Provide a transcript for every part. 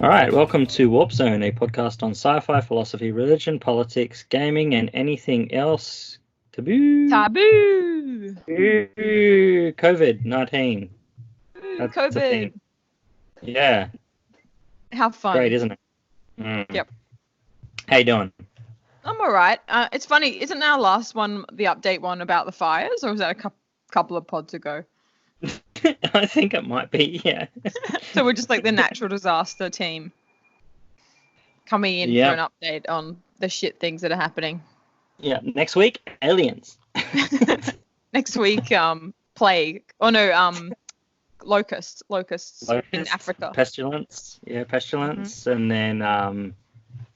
All right, welcome to Warp Zone, a podcast on sci-fi, philosophy, religion, politics, gaming, and anything else taboo. Taboo. COVID-19. That's the COVID. thing. Yeah. How fun. Great, isn't it? Mm. Yep. How you doing? I'm all right. It's funny. Isn't our last one the update one about the fires, or was that a couple of pods ago? I think it might be, yeah. So we're just like the natural disaster team coming in for an update on the shit things that are happening. Yeah. Next week, aliens. Next week, plague. Oh no, locusts in Africa. Pestilence. Yeah, pestilence. Mm-hmm. And then, I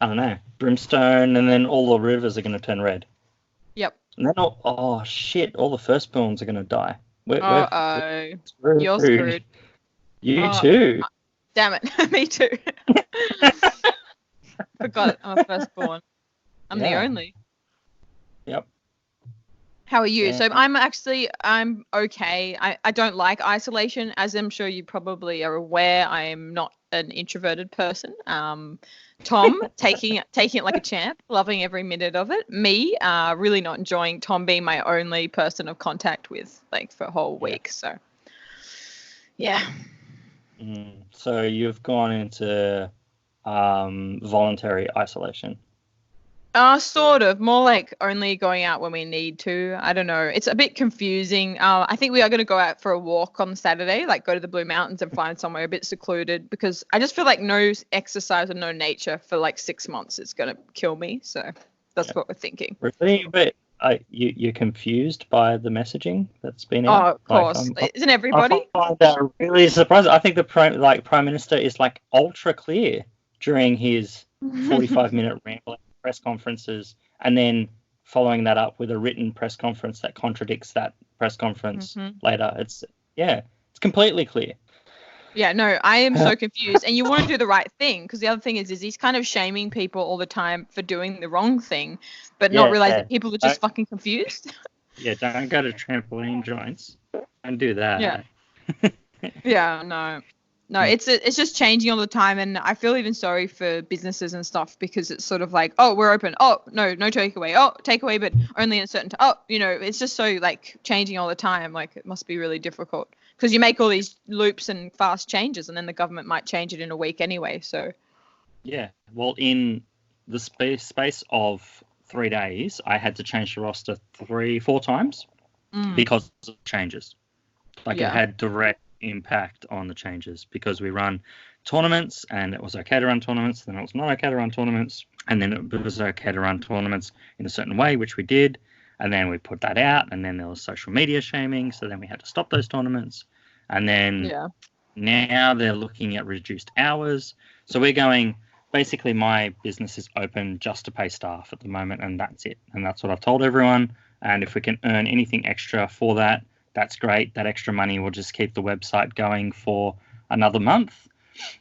don't know, brimstone, and then all the rivers are going to turn red. Yep. And then, all the firstborns are going to die. You're screwed. You too. Damn it, me too. Forgot I'm a firstborn. I'm the only. Yep. How are you? Yeah. So I'm okay. I don't like isolation, as I'm sure you probably are aware. I am not an introverted person. Tom taking it like a champ, loving every minute of it. Me, really not enjoying Tom being my only person of contact with, like, for a whole week. So, yeah. So you've gone into voluntary isolation. Sort of. More like only going out when we need to. I don't know. It's a bit confusing. I think we are going to go out for a walk on Saturday, like go to the Blue Mountains and find somewhere a bit secluded, because I just feel like no exercise and no nature for like 6 months is going to kill me. So that's what we're thinking. Really? But you're confused by the messaging that's been out? Oh, of course. Isn't everybody? I find that really surprising. I think the Prime Minister is like ultra clear during his 45-minute rambling press conferences, and then following that up with a written press conference that contradicts that press conference later. It's completely clear. Yeah, no, I am so confused. And you want to do the right thing, because the other thing is he's kind of shaming people all the time for doing the wrong thing, but not realizing that people are just fucking confused. Yeah, don't go to trampoline joints. Don't do that. Yeah. Yeah, no. No, it's just changing all the time, and I feel even sorry for businesses and stuff, because it's sort of like, oh, we're open. Oh, no takeaway. Oh, takeaway, but only in certain time. Oh, it's just so like changing all the time. Like, it must be really difficult, because you make all these loops and fast changes, and then the government might change it in a week anyway. So. Yeah. Well, in the space of 3 days, I had to change the roster 3-4 times because of changes. Like it had direct impact on the changes, because we run tournaments, and it was okay to run tournaments, then it was not okay to run tournaments, and then it was okay to run tournaments in a certain way, which we did, and then we put that out, and then there was social media shaming, so then we had to stop those tournaments, and then now they're looking at reduced hours. So we're going, basically my business is open just to pay staff at the moment, and that's it, and that's what I've told everyone. And if we can earn anything extra for that, that's great. That extra money will just keep the website going for another month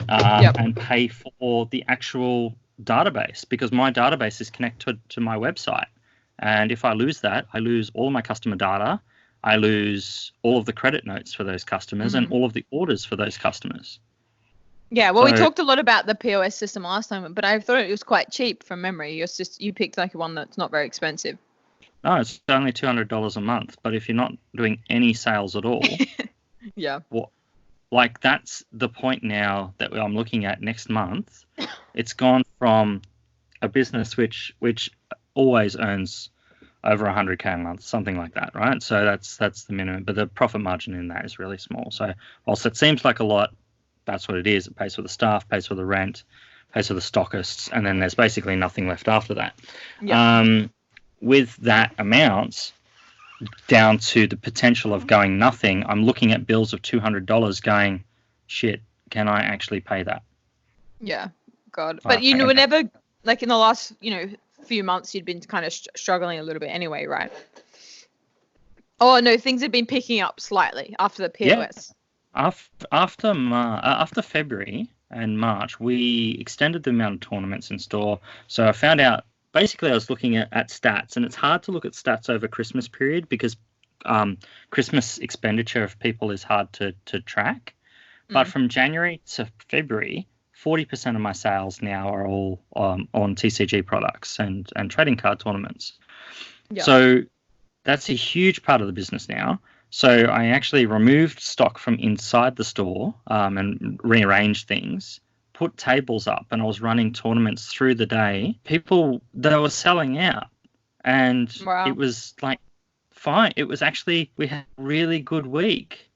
and pay for the actual database, because my database is connected to my website. And if I lose that, I lose all of my customer data. I lose all of the credit notes for those customers and all of the orders for those customers. Yeah, well, we talked a lot about the POS system last time, but I thought it was quite cheap from memory. You picked like one that's not very expensive. No, it's only $200 a month. But if you're not doing any sales at all, that's the point now that I'm looking at next month. It's gone from a business which always earns over 100K a month, something like that, right? So that's the minimum, but the profit margin in that is really small. So whilst it seems like a lot, that's what it is. It pays for the staff, pays for the rent, pays for the stockists, and then there's basically nothing left after that. Yeah. With that amount down to the potential of going nothing, I'm looking at bills of $200 going, shit, can I actually pay that? Yeah, God. But you were never, like in the last, few months, you'd been kind of struggling a little bit anyway, right? Oh, no, things have been picking up slightly after the POS. Yeah. After February and March, we extended the amount of tournaments in store. So I found out, basically, I was looking at stats, and it's hard to look at stats over Christmas period, because Christmas expenditure of people is hard to track. But from January to February, 40% of my sales now are all on TCG products and trading card tournaments. Yep. So that's a huge part of the business now. So I actually removed stock from inside the store and rearranged things, put tables up, and I was running tournaments through the day. People, they were selling out, and It was like fine. It was actually, we had a really good week.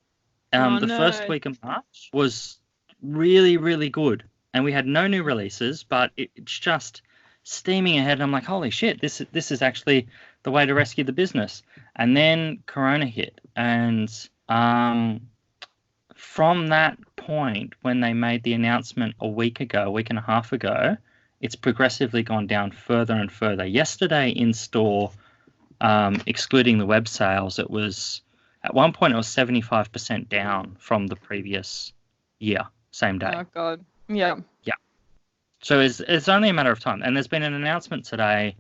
The first week of March was really, really good, and we had no new releases, but it's just steaming ahead. And I'm like, holy shit, this is actually the way to rescue the business. And then Corona hit, and from that point, when they made the announcement a week and a half ago, it's progressively gone down further and further. Yesterday in store, excluding the web sales, it was at one point it was 75% down from the previous year, same day. Oh God, yeah. So it's only a matter of time, and there's been an announcement today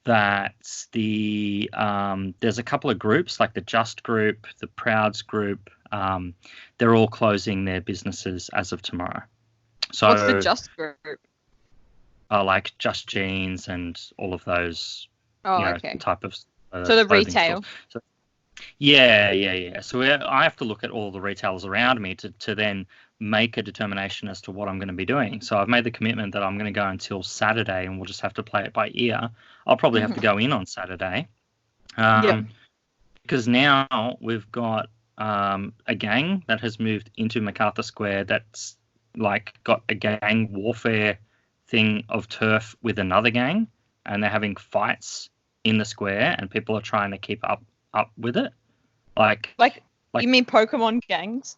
that there's a couple of groups, like the Just Group, the Prouds Group, they're all closing their businesses as of tomorrow. So what's the Just Group? Like Just Jeans and all of those type of so the retail. So, yeah. So I have to look at all the retailers around me to then make a determination as to what I'm going to be doing. So I've made the commitment that I'm going to go until Saturday, and we'll just have to play it by ear. I'll probably have to go in on Saturday. Because now we've got a gang that has moved into MacArthur Square that's like got a gang warfare thing of turf with another gang, and they're having fights in the square, and people are trying to keep up with it. Like you mean Pokemon gangs?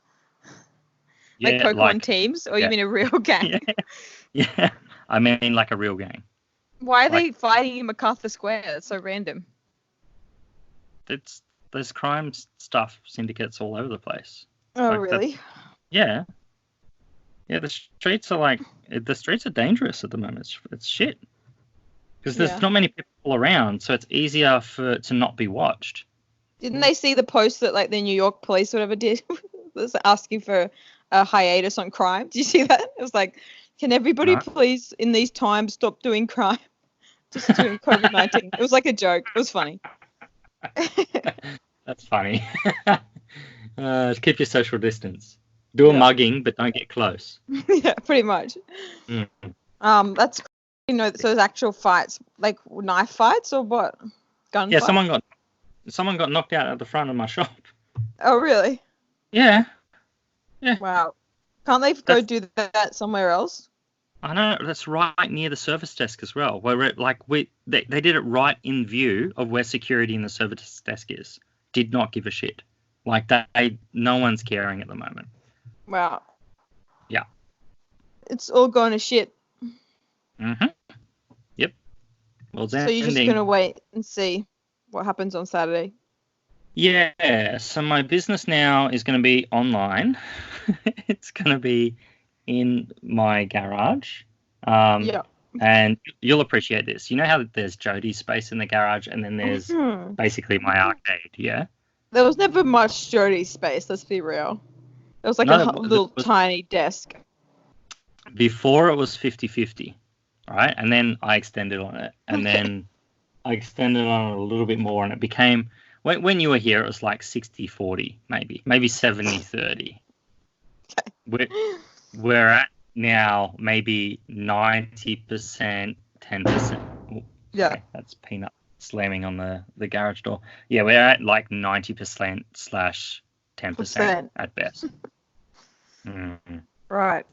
Like Pokemon teams, or you mean a real gang? Yeah. I mean like a real gang. Why are they fighting in MacArthur Square? That's so random. There's crime stuff, syndicates all over the place. Oh, really? Yeah. The streets are dangerous at the moment. It's shit. Because there's not many people around, so it's easier to not be watched. Didn't they see the post that like the New York police or whatever did? was asking for a hiatus on crime. Did you see that? It was like, can everybody please in these times stop doing crime? Just doing COVID-19. It was like a joke. It was funny. That's funny. Keep your social distance. Do a mugging, but don't get close. Yeah, pretty much. That's so there's actual fights, like knife fights or what? Gun fights? Someone got knocked out at the front of my shop. Oh, really? Yeah. Wow. Can't they go do that somewhere else? I know, that's right near the service desk as well. Where they did it right in view of where security in the service desk is. Did not give a shit. Like no one's caring at the moment. Wow. Yeah. It's all going to shit. Mhm. Yep. Well, so you're just gonna wait and see what happens on Saturday. Yeah. So my business now is going to be online. It's going to be in my garage. And you'll appreciate this. You know how there's Jodie's space in the garage, and then there's basically my arcade. Yeah. There was never much Jodie's space. Let's be real. It was like a little tiny desk. Before it was 50-50, right? And then I extended on it, and then I extended on it a little bit more, and it became, when you were here, it was like 60-40, maybe 70-30. Okay. We're at now maybe 90%, 10%. Yeah. Okay, that's Peanut slamming on the garage door. Yeah, we're at like 90%/10% at best. Mm-hmm. Right.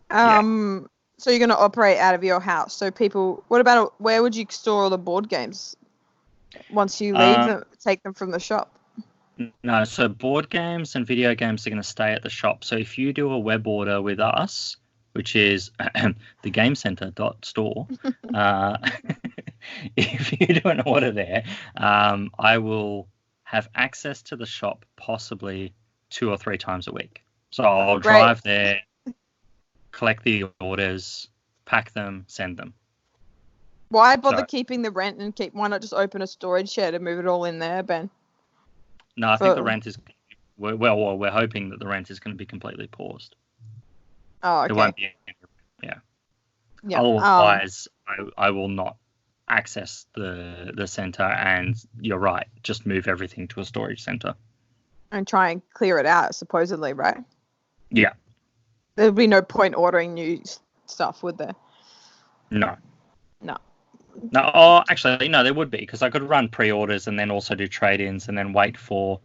So you're going to operate out of your house. So people, where would you store all the board games once you leave them, take them from the shop? No, so board games and video games are going to stay at the shop. So if you do a web order with us, which is thegamecenter.store, if you do an order there, I will have access to the shop possibly 2 or 3 times a week. So I'll drive there, collect the orders, pack them, send them. Why bother keeping the rent and why not just open a storage shed and move it all in there, Ben? No, I think the rent is, we're hoping that the rent is going to be completely paused. Oh, okay. It won't be, yeah. Yeah. Otherwise, I will not access the center. And you're right, just move everything to a storage center and try and clear it out, supposedly, right? Yeah. There'd be no point ordering new stuff, would there? No. No. No. Oh, actually, no, there would be, because I could run pre-orders and then also do trade-ins and then wait for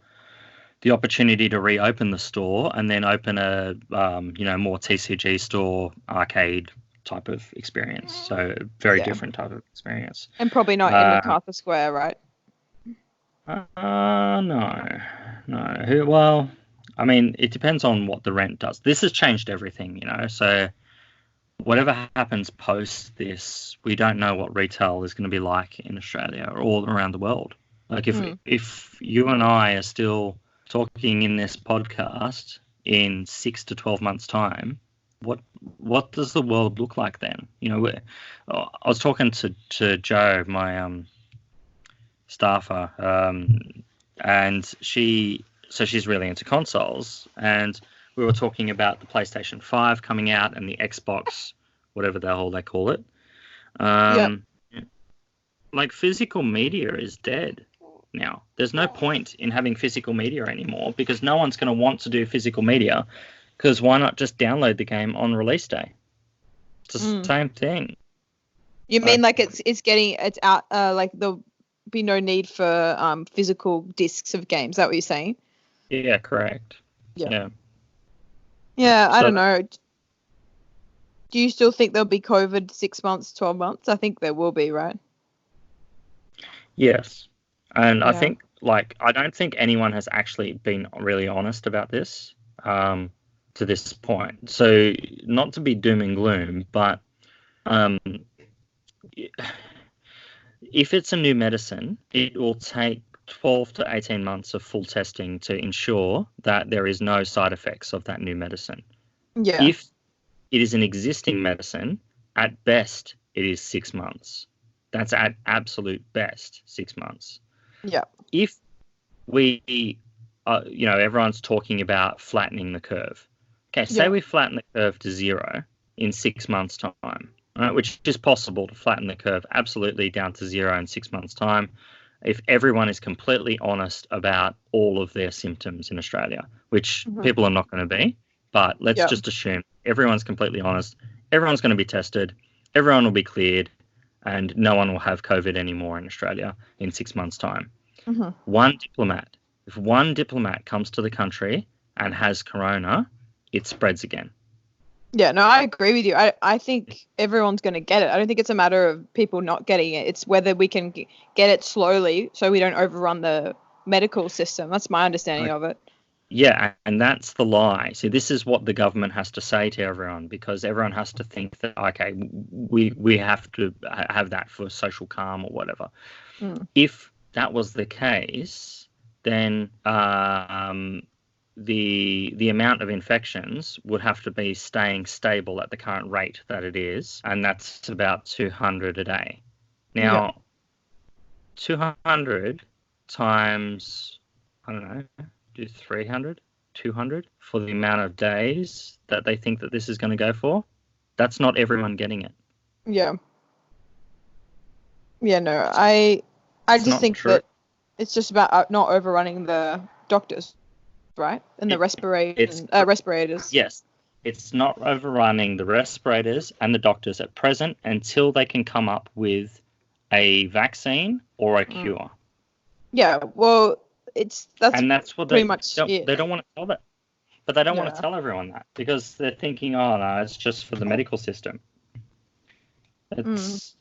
the opportunity to reopen the store and then open a more TCG store arcade type of experience. So very different type of experience. And probably not in MacArthur Square, right? No. Well, I mean, it depends on what the rent does. This has changed everything, so whatever happens post this, we don't know what retail is going to be like in Australia or all around the world. Like if you and I are still talking in this podcast in 6 to 12 months time, what does the world look like then? I was talking to Joe, my staffer, and she's really into consoles, and we were talking about the PlayStation 5 coming out and the Xbox, whatever the hell they call it. Like, physical media is dead now. There's no point in having physical media anymore because no one's going to want to do physical media, because why not just download the game on release day? It's the same thing. You mean like it's out, like there'll be no need for physical discs of games? Is that what you're saying? Yeah, correct. Yeah, I don't know. Do you still think there'll be COVID 6 months, 12 months? I think there will be, right? Yes. And I think, I don't think anyone has actually been really honest about this to this point. So, not to be doom and gloom, but if it's a new medicine, it will take 12 to 18 months of full testing to ensure that there is no side effects of that new medicine. Yeah. If it is an existing medicine, at best, it is 6 months. That's at absolute best 6 months. Yeah. If we, everyone's talking about flattening the curve. Okay, say we flatten the curve to 0 in 6 months' time, right? Which is possible to flatten the curve absolutely down to 0 in 6 months' time if everyone is completely honest about all of their symptoms in Australia, which people are not going to be. But let's just assume everyone's completely honest. Everyone's going to be tested. Everyone will be cleared. And no one will have COVID anymore in Australia in 6 months' time. If one diplomat comes to the country and has corona, it spreads again. Yeah, no, I agree with you. I think everyone's going to get it. I don't think it's a matter of people not getting it. It's whether we can get it slowly so we don't overrun the medical system. That's my understanding of it. Yeah, and that's the lie. See, this is what the government has to say to everyone, because everyone has to think that, okay, we have to have that for social calm or whatever. If that was the case, then the amount of infections would have to be staying stable at the current rate that it is, and that's about 200 a day. Now, 200 times, I don't know, do 300, 200 for the amount of days that they think that this is going to go for. That's not everyone getting it. Yeah. Yeah, no, I just think that it's just about not overrunning the doctors, right? And the respirators. Yes. It's not overrunning the respirators and the doctors at present until they can come up with a vaccine or a cure. Yeah, well, that's what pretty much they don't want to tell that, but they don't want to tell everyone that because they're thinking, oh no, it's just for the medical system. It's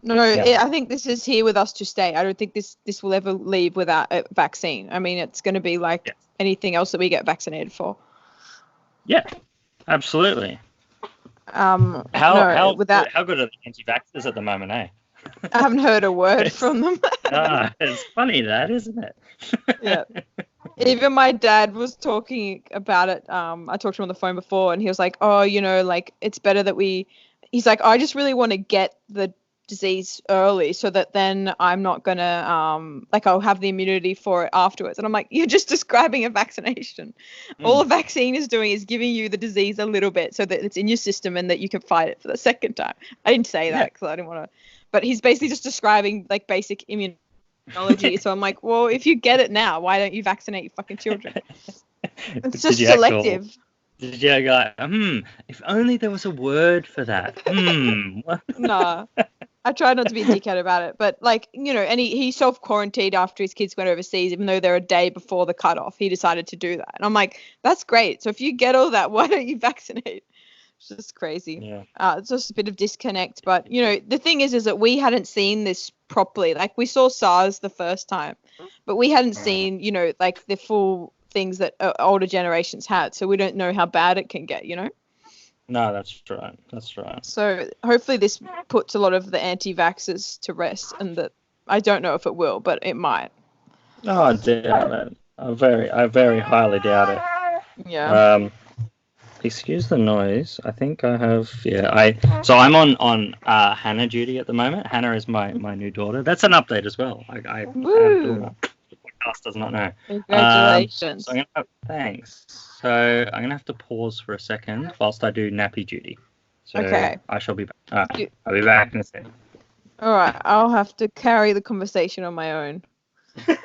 I think this is here with us to stay. I don't think this will ever leave without a vaccine. I mean, it's going to be like anything else that we get vaccinated for. Yeah, absolutely. How good are the anti-vaxxers at the moment, eh? I haven't heard a word from them. It's funny that, isn't it? Yeah. Even my dad was talking about it. I talked to him on the phone before, and he was like, oh, like, it's better that he's like, I just really want to get the disease early so that then I'm not going to, I'll have the immunity for it afterwards. And I'm like, you're just describing a vaccination. All a vaccine is doing is giving you the disease a little bit so that it's in your system and that you can fight it for the second time. I didn't say that because I didn't want to, but he's basically just describing like basic immunology. So I'm like, well, if you get it now, why don't you vaccinate your fucking children? It's just selective. Did you go, if only there was a word for that. No, I tried not to be a dickhead about it. But, like, you know, and he self-quarantined after his kids went overseas, even though they're a day before the cutoff. He decided to do that. And I'm like, that's great. So if you get all that, why don't you vaccinate? It's just crazy. Yeah. It's just a bit of disconnect. But, you know, the thing is that we hadn't seen this properly. Like, we saw SARS the first time, but we hadn't seen, you know, like the full things that older generations had, so we don't know how bad it can get, you know. No, that's right. So hopefully this puts a lot of the anti-vaxxers to rest, and that I don't know if it will, but it might. Oh, I doubt it. I very highly doubt it. Yeah. Excuse the noise. I think I have. So I'm on Hannah duty at the moment. Hannah is my new daughter. That's an update as well. Woo! Podcast does not know. Congratulations. Thanks. So I'm gonna have to pause for a second whilst I do nappy duty. So okay. I shall be back. I'll be back in a second. All right. I'll have to carry the conversation on my own. You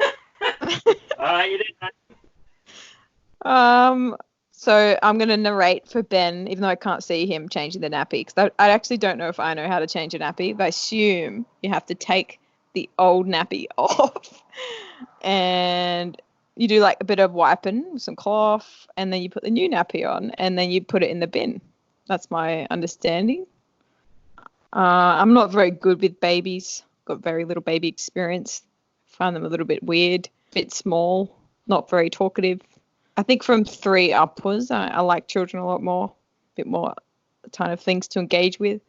did that. So I'm going to narrate for Ben, even though I can't see him changing the nappy, because I actually don't know if I know how to change a nappy, but I assume you have to take the old nappy off and you do like a bit of wiping with some cloth, and then you put the new nappy on, and then you put it in the bin. That's my understanding. I'm not very good with babies. Got very little baby experience. Find them a little bit weird, a bit small, not very talkative. I think from 3 upwards, I like children a lot more, a bit more kind of things to engage with.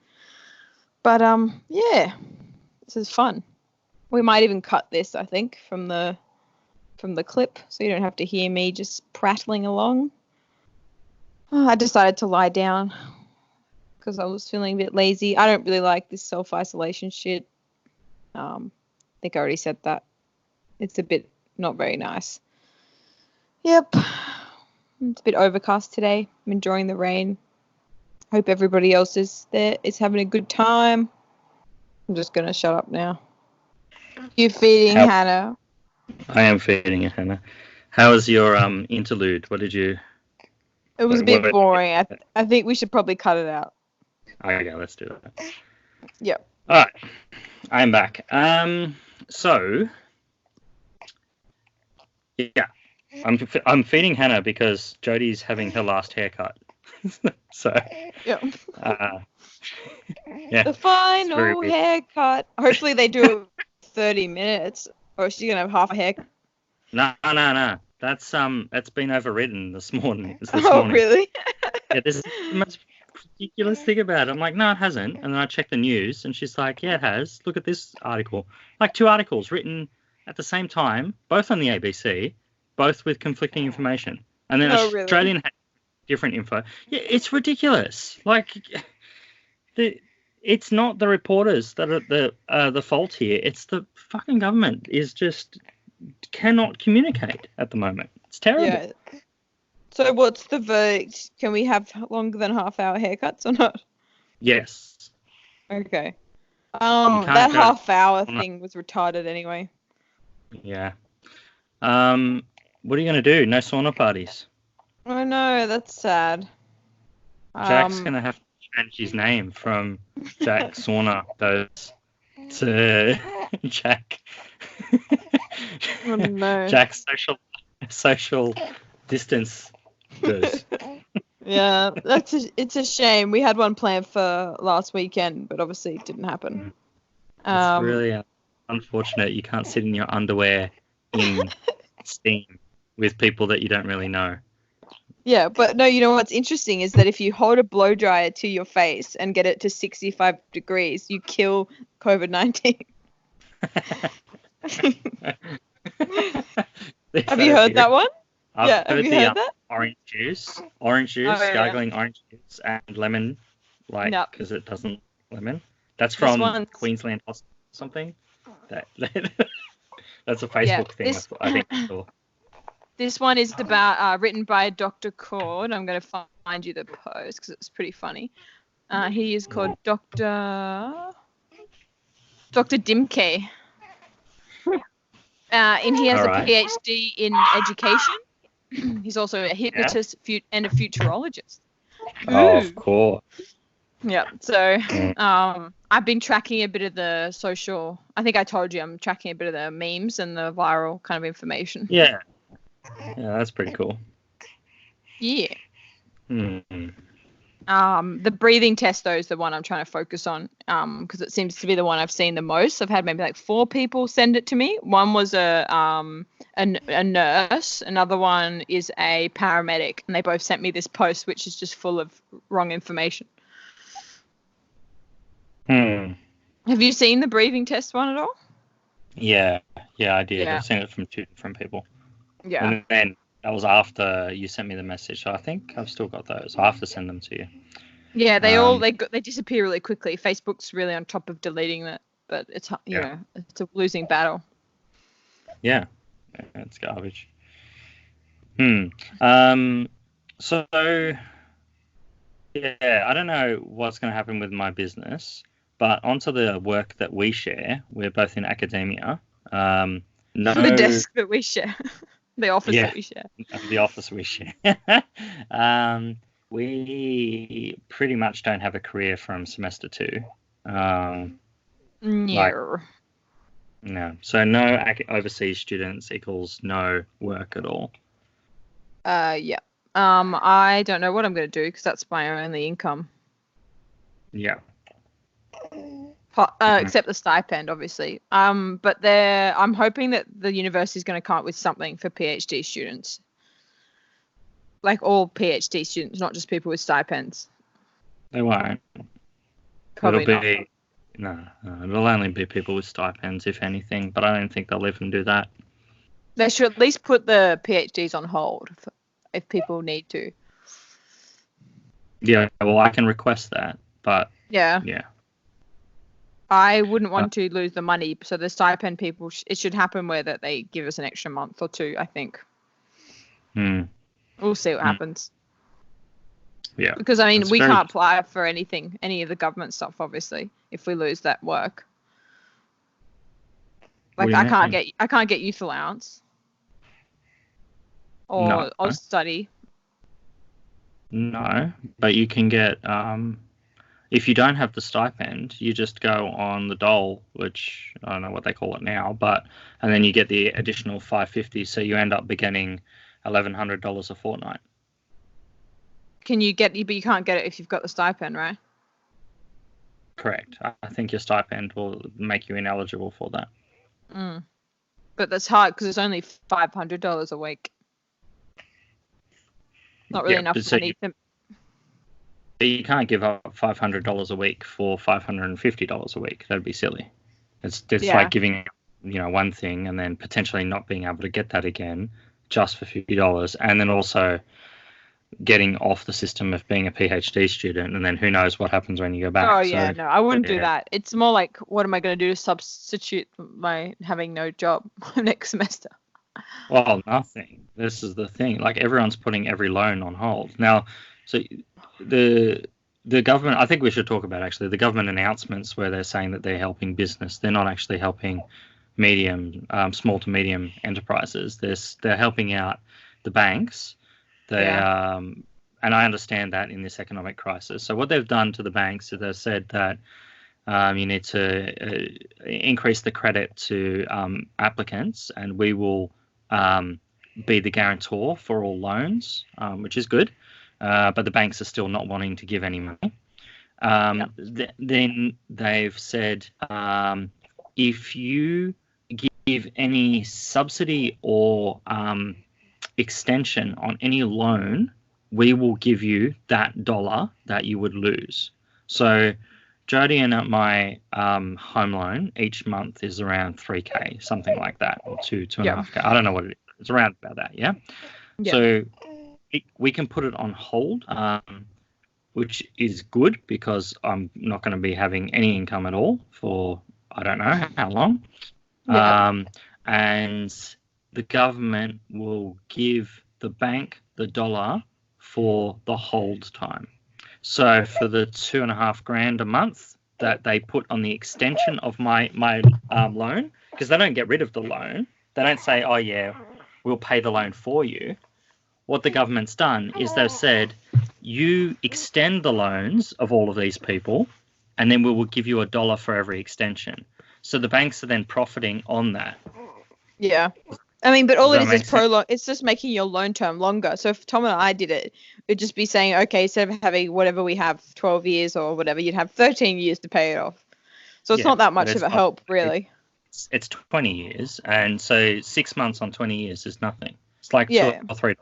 But yeah, this is fun. We might even cut this, I think, from the clip, so you don't have to hear me just prattling along. I decided to lie down because I was feeling a bit lazy. I don't really like this self-isolation shit. I think I already said that. It's a bit not very nice. Yep. It's a bit overcast today. I'm enjoying the rain. Hope everybody else is having a good time. I'm just going to shut up now. You feeding Hannah? I am feeding Hannah. How was your interlude? What did you... It was a bit boring. I think we should probably cut it out. Okay, let's do that. Yep. All right. I'm back. So... Yeah. I'm feeding Hannah because Jodie's having her last haircut. So, yeah. Yeah. The final haircut. Hopefully they do it 30 minutes, or is she gonna have half a haircut? No. That's been overridden this morning. Really? Yeah, this is the most ridiculous thing about it. I'm like, no, it hasn't. And then I check the news, and she's like, yeah, it has. Look at this article. Like 2 articles written at the same time, both on the ABC. Both with conflicting information, and then Australian had different info. Yeah, it's ridiculous. Like, it's not the reporters that are the fault here. It's the fucking government cannot communicate at the moment. It's terrible. Yeah. So what's the verdict? Can we have longer than half-hour haircuts or not? Yes. Okay. That half-hour thing was retarded anyway. Yeah. What are you going to do? No sauna parties? Oh, no, that's sad. Jack's going to have to change his name from Jack Sauna Goes to Jack. Oh, no. Jack Social Distance Goes. Yeah, it's a shame. We had one planned for last weekend, but obviously it didn't happen. It's really unfortunate. You can't sit in your underwear in steam with people that you don't really know. Yeah, but no, you know what's interesting is that if you hold a blow dryer to your face and get it to 65 degrees, you kill COVID-19. Have you heard that one? I've have you heard that? Orange juice, gargling orange juice and lemon, because it doesn't lemon. That's from Queensland or something. That's a Facebook thing. I think. This one is about written by Dr. Cord. I'm going to find you the post because it's pretty funny. He is called Dr. Dimke. And he has a PhD in education. He's also a hypnotist and a futurologist. Oh, of course. Yeah. So I've been tracking a bit of the social. I think I told you I'm tracking a bit of the memes and the viral kind of information. Yeah. Yeah, that's pretty cool. Yeah. Mm-hmm. The breathing test, though, is the one I'm trying to focus on because it seems to be the one I've seen the most. I've had maybe like 4 people send it to me. One was a nurse. Another one is a paramedic. And they both sent me this post, which is just full of wrong information. Have you seen the breathing test one at all? Yeah, I did. Yeah. I've seen it from 2 different people. Yeah. And then that was after you sent me the message. So I think I've still got those. I have to send them to you. Yeah, they disappear really quickly. Facebook's really on top of deleting that, but it's it's a losing battle. Yeah, it's garbage. So yeah, I don't know what's going to happen with my business, but onto the work that we share. We're both in academia. The desk that we share. The office that we share. The office we share. We pretty much don't have a career from semester 2. No. No. So no overseas students equals no work at all. Yeah. I don't know what I'm going to do because that's my only income. Yeah. Except the stipend, obviously. But I'm hoping that the university is going to come up with something for PhD students. Like all PhD students, not just people with stipends. They won't. Probably not. No, it'll only be people with stipends, if anything. But I don't think they'll even do that. They should at least put the PhDs on hold if people need to. Yeah, well, I can request that, but yeah. I wouldn't want to lose the money, so the stipend people, it should happen where that they give us an extra month or 2, I think. We'll see what happens. Yeah. Because, I mean, we can't apply for anything, any of the government stuff, obviously, if we lose that work. Like, I can't get youth allowance. Or study. No, but you can get, if you don't have the stipend, you just go on the dole, which I don't know what they call it now, and then you get the additional $550, so you end up getting $1,100 a fortnight. Can you get it, but you can't get it if you've got the stipend, right? Correct. I think your stipend will make you ineligible for that. But that's hard because it's only $500 a week. Not really enough money. You can't give up $500 a week for $550 a week. That'd be silly. It's like giving one thing and then potentially not being able to get that again just for $50, and then also getting off the system of being a PhD student, and then who knows what happens when you go back. Oh yeah, no, I wouldn't do that. It's more like, what am I going to do to substitute my having no job next semester? Well, nothing. This is the thing. Like, everyone's putting every loan on hold now. So the government, I think we should talk about actually the government announcements where they're saying that they're helping business. They're not actually helping small to medium enterprises. They're helping out the banks. And I understand that in this economic crisis. So what they've done to the banks is they've said that you need to increase the credit to applicants, and we will be the guarantor for all loans, which is good. But the banks are still not wanting to give any money. Then they've said if you give any subsidy or extension on any loan, we will give you that dollar that you would lose. So Jodie and my home loan each month is around $3,000, something like that, or $2,500. I don't know what it is. It's around about that, yeah? So we can put it on hold which is good because I'm not going to be having any income at all for I don't know how long. Yeah. And the government will give the bank the dollar for the hold time. So for the $2,500 a month that they put on the extension of my loan, because they don't get rid of the loan, they don't say, oh yeah, we'll pay the loan for you. What the government's done is they've said, you extend the loans of all of these people, and then we will give you $1 for every extension. So the banks are then profiting on that. Yeah. I mean, but all it is prolong. It's just making your loan term longer. So if Tom and I did it, it'd just be saying, okay, instead of having whatever we have, 12 years or whatever, you'd have 13 years to pay it off. So it's not that much of a help, really. It's 20 years, and so 6 months on 20 years is nothing. It's like $2 or $3.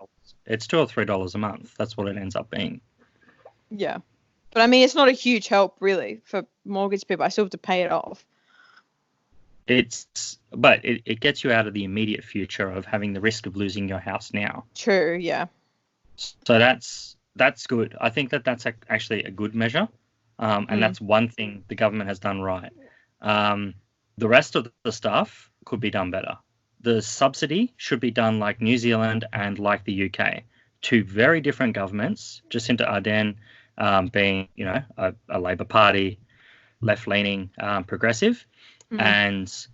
It's $2 or $3 a month. That's what it ends up being. Yeah. But I mean, it's not a huge help, really, for mortgage people. I still have to pay it off. But it gets you out of the immediate future of having the risk of losing your house now. True, yeah. So that's good. I think that's actually a good measure, and that's one thing the government has done right. The rest of the stuff could be done better. The subsidy should be done like New Zealand and like the UK. Two very different governments. Jacinda Ardern being, a Labour Party, left-leaning, progressive, and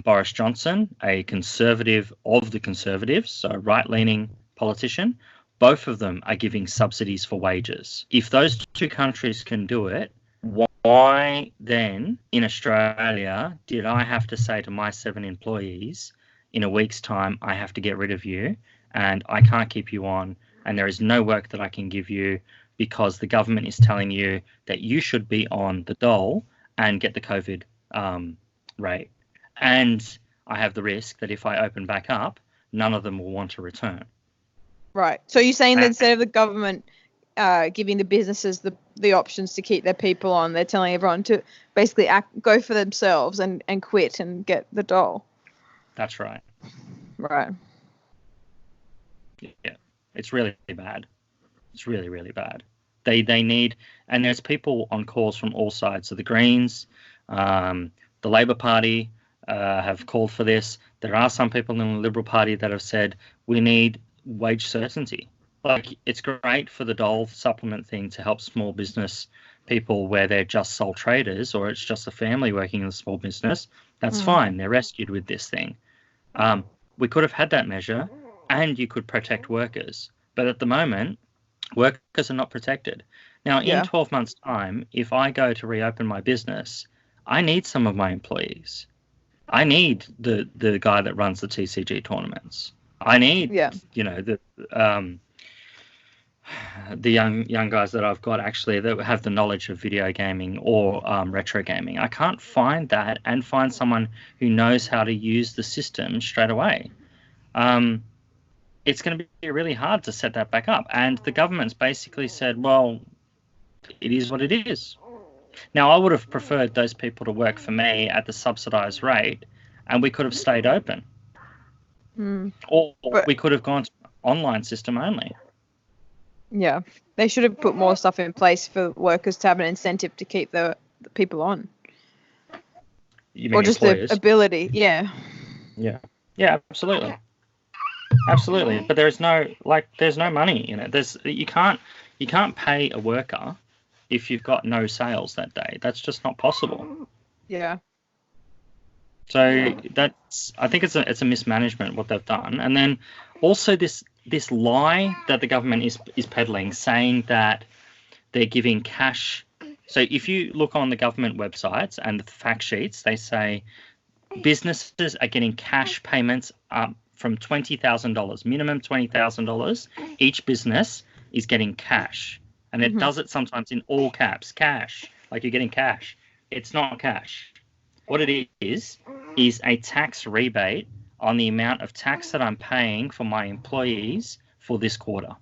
Boris Johnson, a conservative of the conservatives, so right-leaning politician. Both of them are giving subsidies for wages. If those two countries can do it, why then in Australia did I have to say to my 7 employees, in a week's time, I have to get rid of you and I can't keep you on and there is no work that I can give you because the government is telling you that you should be on the dole and get the COVID rate. And I have the risk that if I open back up, none of them will want to return. Right. So you're saying that instead of the government giving the businesses the options to keep their people on, they're telling everyone to basically go for themselves and quit and get the dole. That's right. Right. Yeah. It's really bad. It's really, really bad. They need, and there's people on calls from all sides. So the Greens, the Labour Party have called for this. There are some people in the Liberal Party that have said we need wage certainty. Like, it's great for the dole supplement thing to help small business people where they're just sole traders or it's just a family working in a small business. That's fine. They're rescued with this thing. We could have had that measure and you could protect workers. But at the moment, workers are not protected. Now, in 12 months' time, if I go to reopen my business, I need some of my employees. I need the guy that runs the TCG tournaments. I need, the young guys that I've got actually that have the knowledge of video gaming or retro gaming. I can't find that and find someone who knows how to use the system straight away. It's going to be really hard to set that back up. And the government's basically said, well, it is what it is. Now, I would have preferred those people to work for me at the subsidised rate and we could have stayed open. Or we could have gone to online system only. Yeah, they should have put more stuff in place for workers to have an incentive to keep the people on. You mean or just employers? The ability, yeah. Yeah, absolutely. Absolutely, but there's no money in it. You can't pay a worker if you've got no sales that day. That's just not possible. Yeah. So I think it's a mismanagement what they've done, and then also this lie that the government is peddling, saying that they're giving cash. So if you look on the government websites and the fact sheets, they say businesses are getting cash payments up from $20,000, minimum $20,000. Each business is getting cash, and it does it sometimes in all caps, cash, like you're getting cash. It's not cash. What it is a tax rebate on the amount of tax that I'm paying for my employees for this quarter.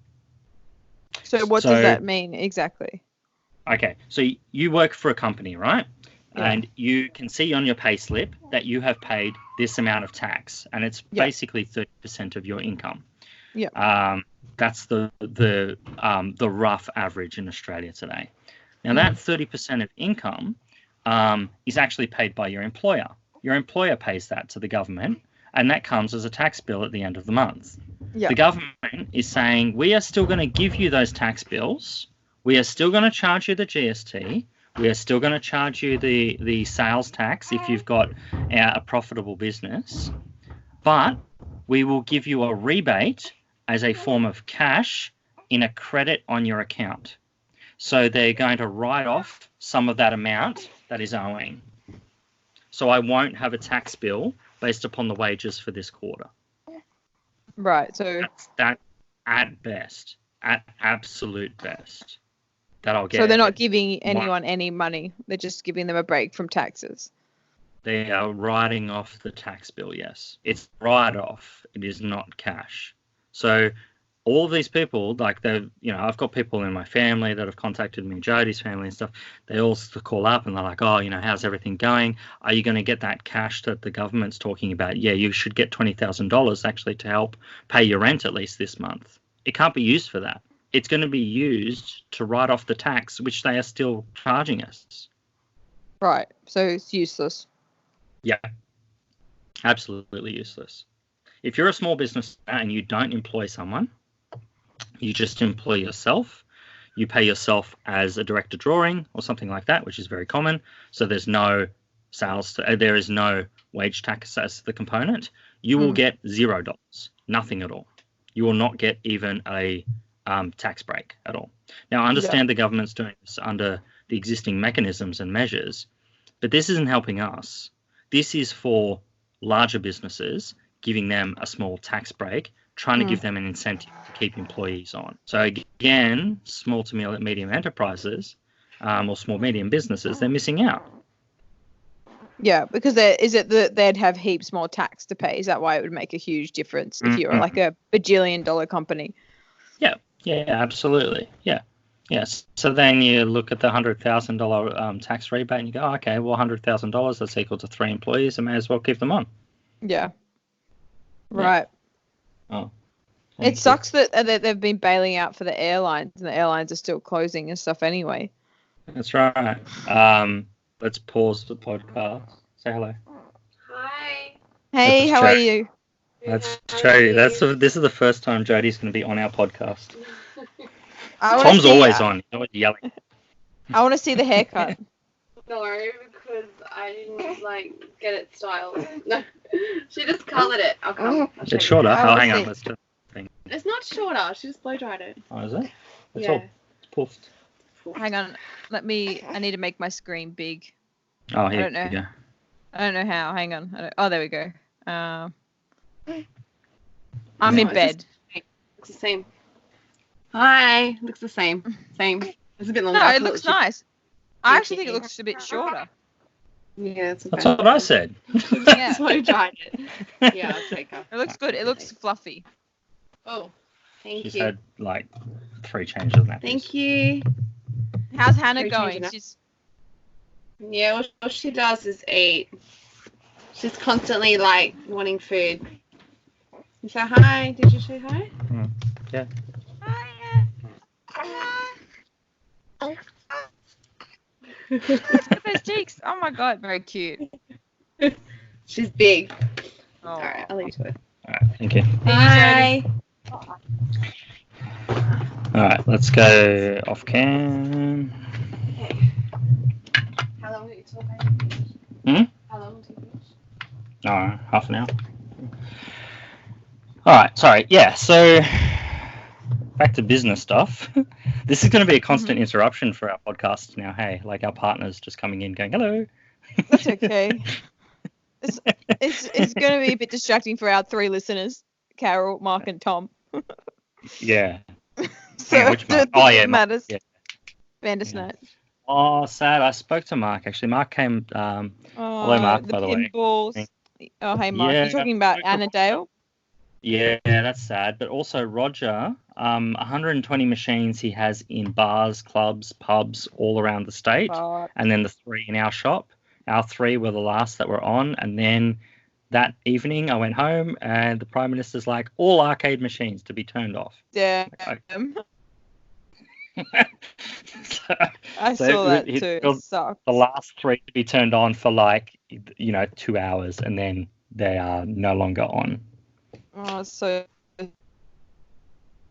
So what does that mean exactly? Okay, so you work for a company, right? Yeah. And you can see on your pay slip that you have paid this amount of tax, and it's basically 30% of your income. Yeah. That's the rough average in Australia today. Now, that 30% of income is actually paid by your employer. Your employer pays that to the government, and that comes as a tax bill at the end of the month. Yeah. The government is saying, we are still going to give you those tax bills. We are still going to charge you the GST. We are still going to charge you the sales tax if you've got a profitable business. But we will give you a rebate as a form of cash in a credit on your account. So they're going to write off some of that amount that is owing. So I won't have a tax bill based upon the wages for this quarter. Right. So that at best, at absolute best, that I'll get. So they're not giving anyone any money. They're just giving them a break from taxes. They are writing off the tax bill, yes. It's write-off. It is not cash. So all of these people, like I've got people in my family that have contacted me, Jodie's family and stuff. They all call up and they're like, oh, how's everything going? Are you going to get that cash that the government's talking about? Yeah, you should get $20,000 actually to help pay your rent at least this month. It can't be used for that. It's going to be used to write off the tax, which they are still charging us. Right. So it's useless. Yeah, absolutely useless. If you're a small business and you don't employ someone, you just employ yourself. You pay yourself as a director drawing or something like that, which is very common. So there's no there is no wage tax as the component. You will get $0, nothing at all. You will not get even a tax break at all. Now, I understand the government's doing this under the existing mechanisms and measures, but this isn't helping us. This is for larger businesses, giving them a small tax break, trying to give them an incentive to keep employees on. So again, small to medium enterprises or small medium businesses, they're missing out. Yeah, because they'd have heaps more tax to pay? Is that why it would make a huge difference if you're like a bajillion-dollar company? Yeah, absolutely. Yeah. Yes. So then you look at the $100,000 tax rebate and you go, oh, okay, well, $100,000, that's equal to 3 employees. I may as well keep them on. Yeah. Right. Oh. It sucks that they've been bailing out for the airlines and the airlines are still closing and stuff anyway. That's right. Let's pause the podcast. Say hello. Hi. Hey, how are you? That's Jodie. This is the first time Jodie's going to be on our podcast. Tom's always on. He's always yelling. I want to see the haircut. No, because I didn't get it styled. No, she just coloured it. I'll come. It's shorter. Hang on. Let's do it. It's not shorter. She just blow dried it. Oh, is it? It's all puffed. Hang on. I need to make my screen big. Oh, here we go. I don't know how. Hang on. Oh, there we go. I'm in bed. Looks the same. Hi. Looks the same. Same. It's a bit longer. No, it looks nice. I actually think it looks a bit shorter. Yeah, it's okay. That's what I said. Yeah. Blow dried it. Yeah, I'll take her. It looks good. It looks fluffy. Oh, thank you. She's had 3 changes of that. Thank you. How's Hannah going? Yeah, all she does is eat. She's constantly wanting food. You say hi. Did you say hi? Yeah. Look at those cheeks. Oh my god, very cute. She's big. Oh. All right, I'll leave you to it. All right, thank you. Bye. All right, let's go off cam. How long will you talk? How long will you finish? Oh, half an hour. All right, sorry. Yeah, so back to business stuff. This is going to be a constant interruption for our podcast now. Hey, our partner's just coming in going, hello. That's okay. It's going to be a bit distracting for our 3 listeners, Carol, Mark, and Tom. Yeah. So which Mark? Oh, yeah. Matters. Yeah. Bandersnatch. Oh, sad. I spoke to Mark, actually. Mark came... hello, Mark, by the way. Pinballs. Oh, hey, Mark. Yeah, You're talking about Annandale? Yeah, that's sad. But also Roger, 120 machines he has in bars, clubs, pubs all around the state. And then the 3 in our shop. Our 3 were the last that were on. And then that evening I went home and the Prime Minister's like, all arcade machines to be turned off. Damn. So, I saw that too. It sucks. The last 3 to be turned on for like, 2 hours, and then they are no longer on. Oh, so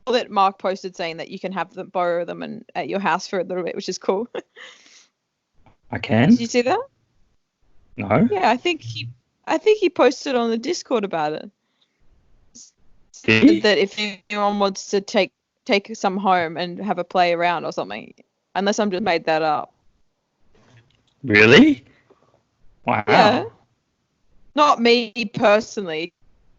that Mark posted saying that you can have them, borrow them, and at your house for a little bit, which is cool. I can. Did you see that? No. Yeah, I think he posted on the Discord about it. That if anyone wants to take some home and have a play around or something, unless I'm just made that up. Really? Wow. Yeah. Not me personally,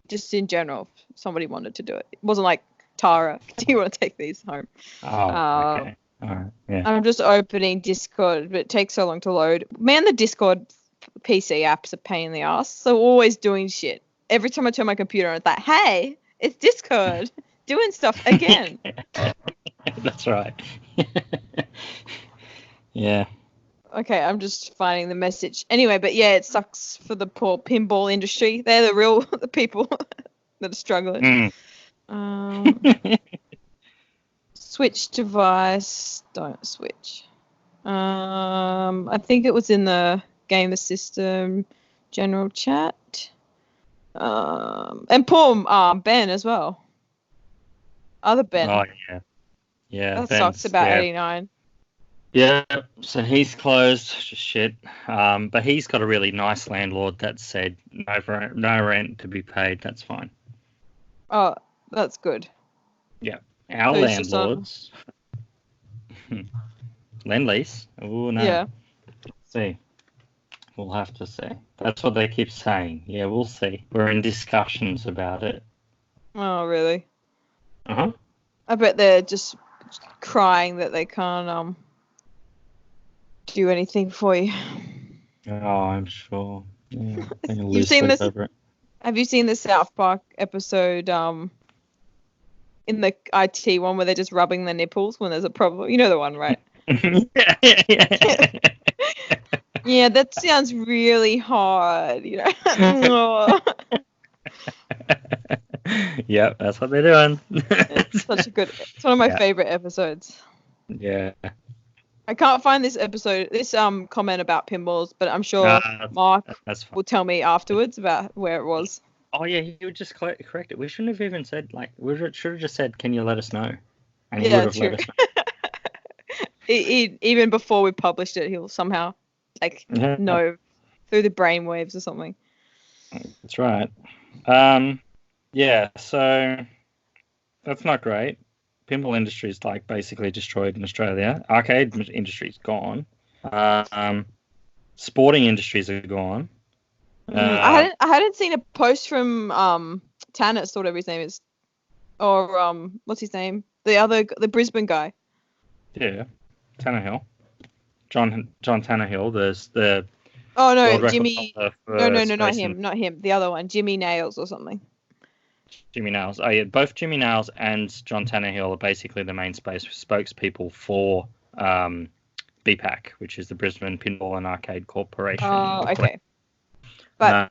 just in general. If somebody wanted to do it. It wasn't like, Tara, do you want to take these home? Oh, okay. All right. Yeah. I'm just opening Discord, but it takes so long to load. Man, the Discord PC apps are a pain in the ass. So always doing shit. Every time I turn my computer on, it's like, hey, it's Discord. Doing stuff again. That's right. Yeah. Okay, I'm just finding the message. Anyway, but yeah, it sucks for the poor pinball industry. They're the people that are struggling. Switch device. Don't switch. I think it was in the Gamer System general chat. And poor Benn as well. Other Benn. Oh, yeah. Yeah. That sucks about 89. Yeah, so he's closed, just shit. But he's got a really nice landlord that said no rent to be paid. That's fine. Oh, that's good. Yeah, our landlords. Lend lease. Oh no. Yeah. Let's see. We'll have to see. That's what they keep saying. Yeah, we'll see. We're in discussions about it. Oh, really? Uh-huh. I bet they're just crying that they can't do anything for you. Oh, I'm sure. Yeah, You've seen this? Have you seen the South Park episode in the IT one where they're just rubbing their nipples when there's a problem? You know the one, right? Yeah. Yeah, that sounds really hard, Yep, that's what they're doing. It's one of my favorite episodes. Yeah. I can't find this comment about pinballs, but I'm sure Mark will tell me afterwards about where it was. Oh yeah, he would just correct it. We shouldn't have even said, we should have just said, "Can you let us know?" And he would have let us know. Even before we published it, he'll somehow know through the brainwaves or something. That's right. Yeah, so that's not great. Pinball industry is basically destroyed in Australia. Arcade industry is gone. Sporting industries are gone. I hadn't seen a post from Tannis or whatever his name is, or what's his name? The Brisbane guy. Yeah, Tannehill. John Tannehill. There's the. Oh no, Jimmy. No, not him. The other one, Jimmy Nails or something. Jimmy Nails. Oh yeah, both Jimmy Nails and John Tannehill are basically the main spokespeople for BPAC, which is the Brisbane Pinball and Arcade Corporation. Oh, okay. But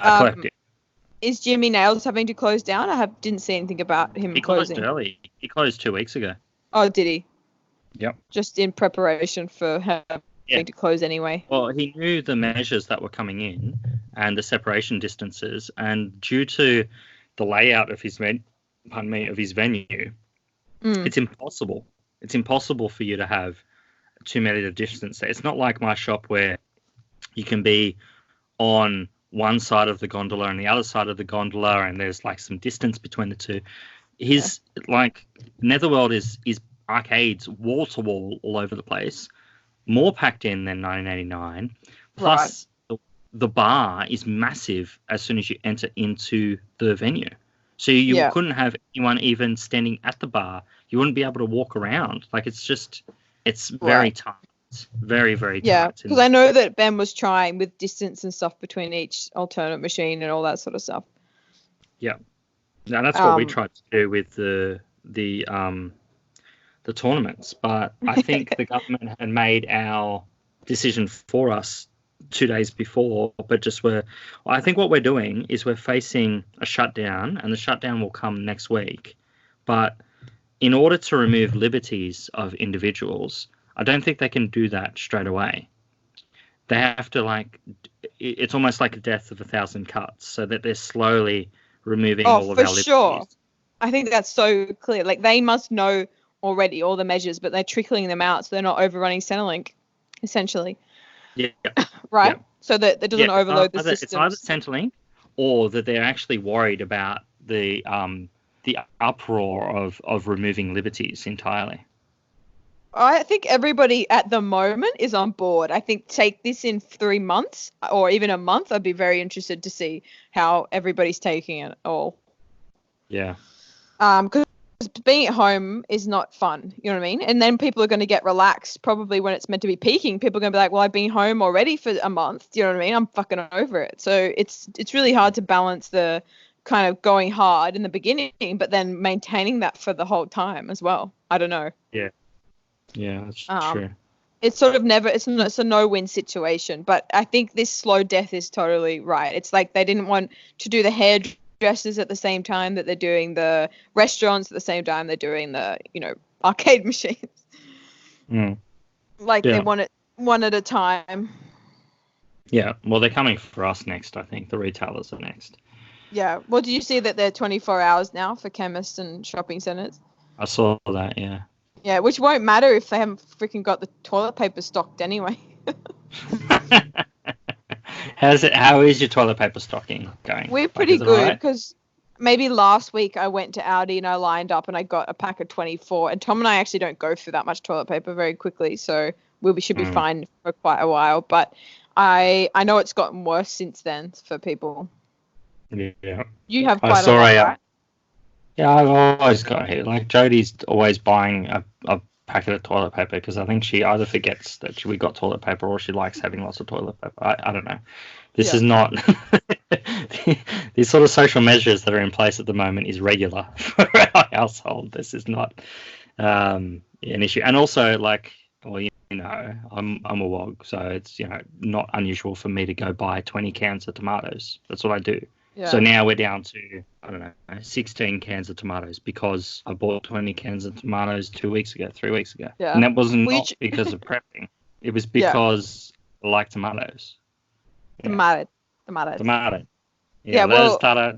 is Jimmy Nails having to close down? I didn't see anything about him closing. He closed early. He closed 2 weeks ago. Oh, did he? Yep. Just in preparation for having to close anyway. Well, he knew the measures that were coming in and the separation distances, and due to the layout of his venue, it's impossible. It's impossible for you to have 2 meters of distance. It's not like my shop where you can be on one side of the gondola and the other side of the gondola, and there's some distance between the two. His Netherworld is arcades wall to wall all over the place, more packed in than 1989. Plus, the bar is massive as soon as you enter into the venue. So you couldn't have anyone even standing at the bar. You wouldn't be able to walk around. It's very tight. Very, very tight. Yeah, because I know that Ben was trying with distance and stuff between each alternate machine and all that sort of stuff. Yeah. Now that's what we tried to do with the tournaments, but I think the government had made our decision for us 2 days before, but I think what we're doing is we're facing a shutdown, and the shutdown will come next week. But in order to remove liberties of individuals, I don't think they can do that straight away. They have to it's almost like a death of 1,000 cuts, so that they're slowly removing all of our liberties. Sure. I think that's so clear. Like, they must know already all the measures, but they're trickling them out so they're not overrunning Centrelink, essentially. Yeah. Right? Yeah. So that it doesn't overload the systems. It's either Centrelink, or that they're actually worried about the uproar of removing liberties entirely. I think everybody at the moment is on board. I think take this in 3 months or even a month. I'd be very interested to see how everybody's taking it all. Yeah. Because being at home is not fun. You know what I mean? And then people are going to get relaxed probably when it's meant to be peaking. People are going to be like, well, I've been home already for a month. Do you know what I mean? I'm fucking over it. So it's really hard to balance the kind of going hard in the beginning, but then maintaining that for the whole time as well. I don't know. Yeah. Yeah, that's true. It's sort of it's a no-win situation, but I think this slow death is totally right. It's like they didn't want to do the hairdressers at the same time that they're doing the restaurants, at the same time they're doing the, arcade machines. They want it one at a time. Yeah, well, they're coming for us next, I think. The retailers are next. Yeah. Well, do you see that they're 24 hours now for chemists and shopping centres? I saw that, yeah. Yeah, which won't matter if they haven't freaking got the toilet paper stocked anyway. How is your toilet paper stocking going? We're pretty good because maybe last week I went to Aldi and I lined up and I got a pack of 24. And Tom and I actually don't go through that much toilet paper very quickly, so we should be fine for quite a while. But I know it's gotten worse since then for people. Yeah. You have quite a lot, right? Yeah, I've always got it. Like, Jodie's always buying a packet of toilet paper because I think she either forgets that we got toilet paper or she likes having lots of toilet paper. I don't know. This is not... These sort of social measures that are in place at the moment is regular for our household. This is not an issue. And also, I'm a wog, so it's, not unusual for me to go buy 20 cans of tomatoes. That's what I do. Yeah. So now we're down to, 16 cans of tomatoes because I bought 20 cans of tomatoes 3 weeks ago. Yeah. And that wasn't because of prepping. It was because I like tomatoes. Yeah. Tomato. Yeah, well, tomato.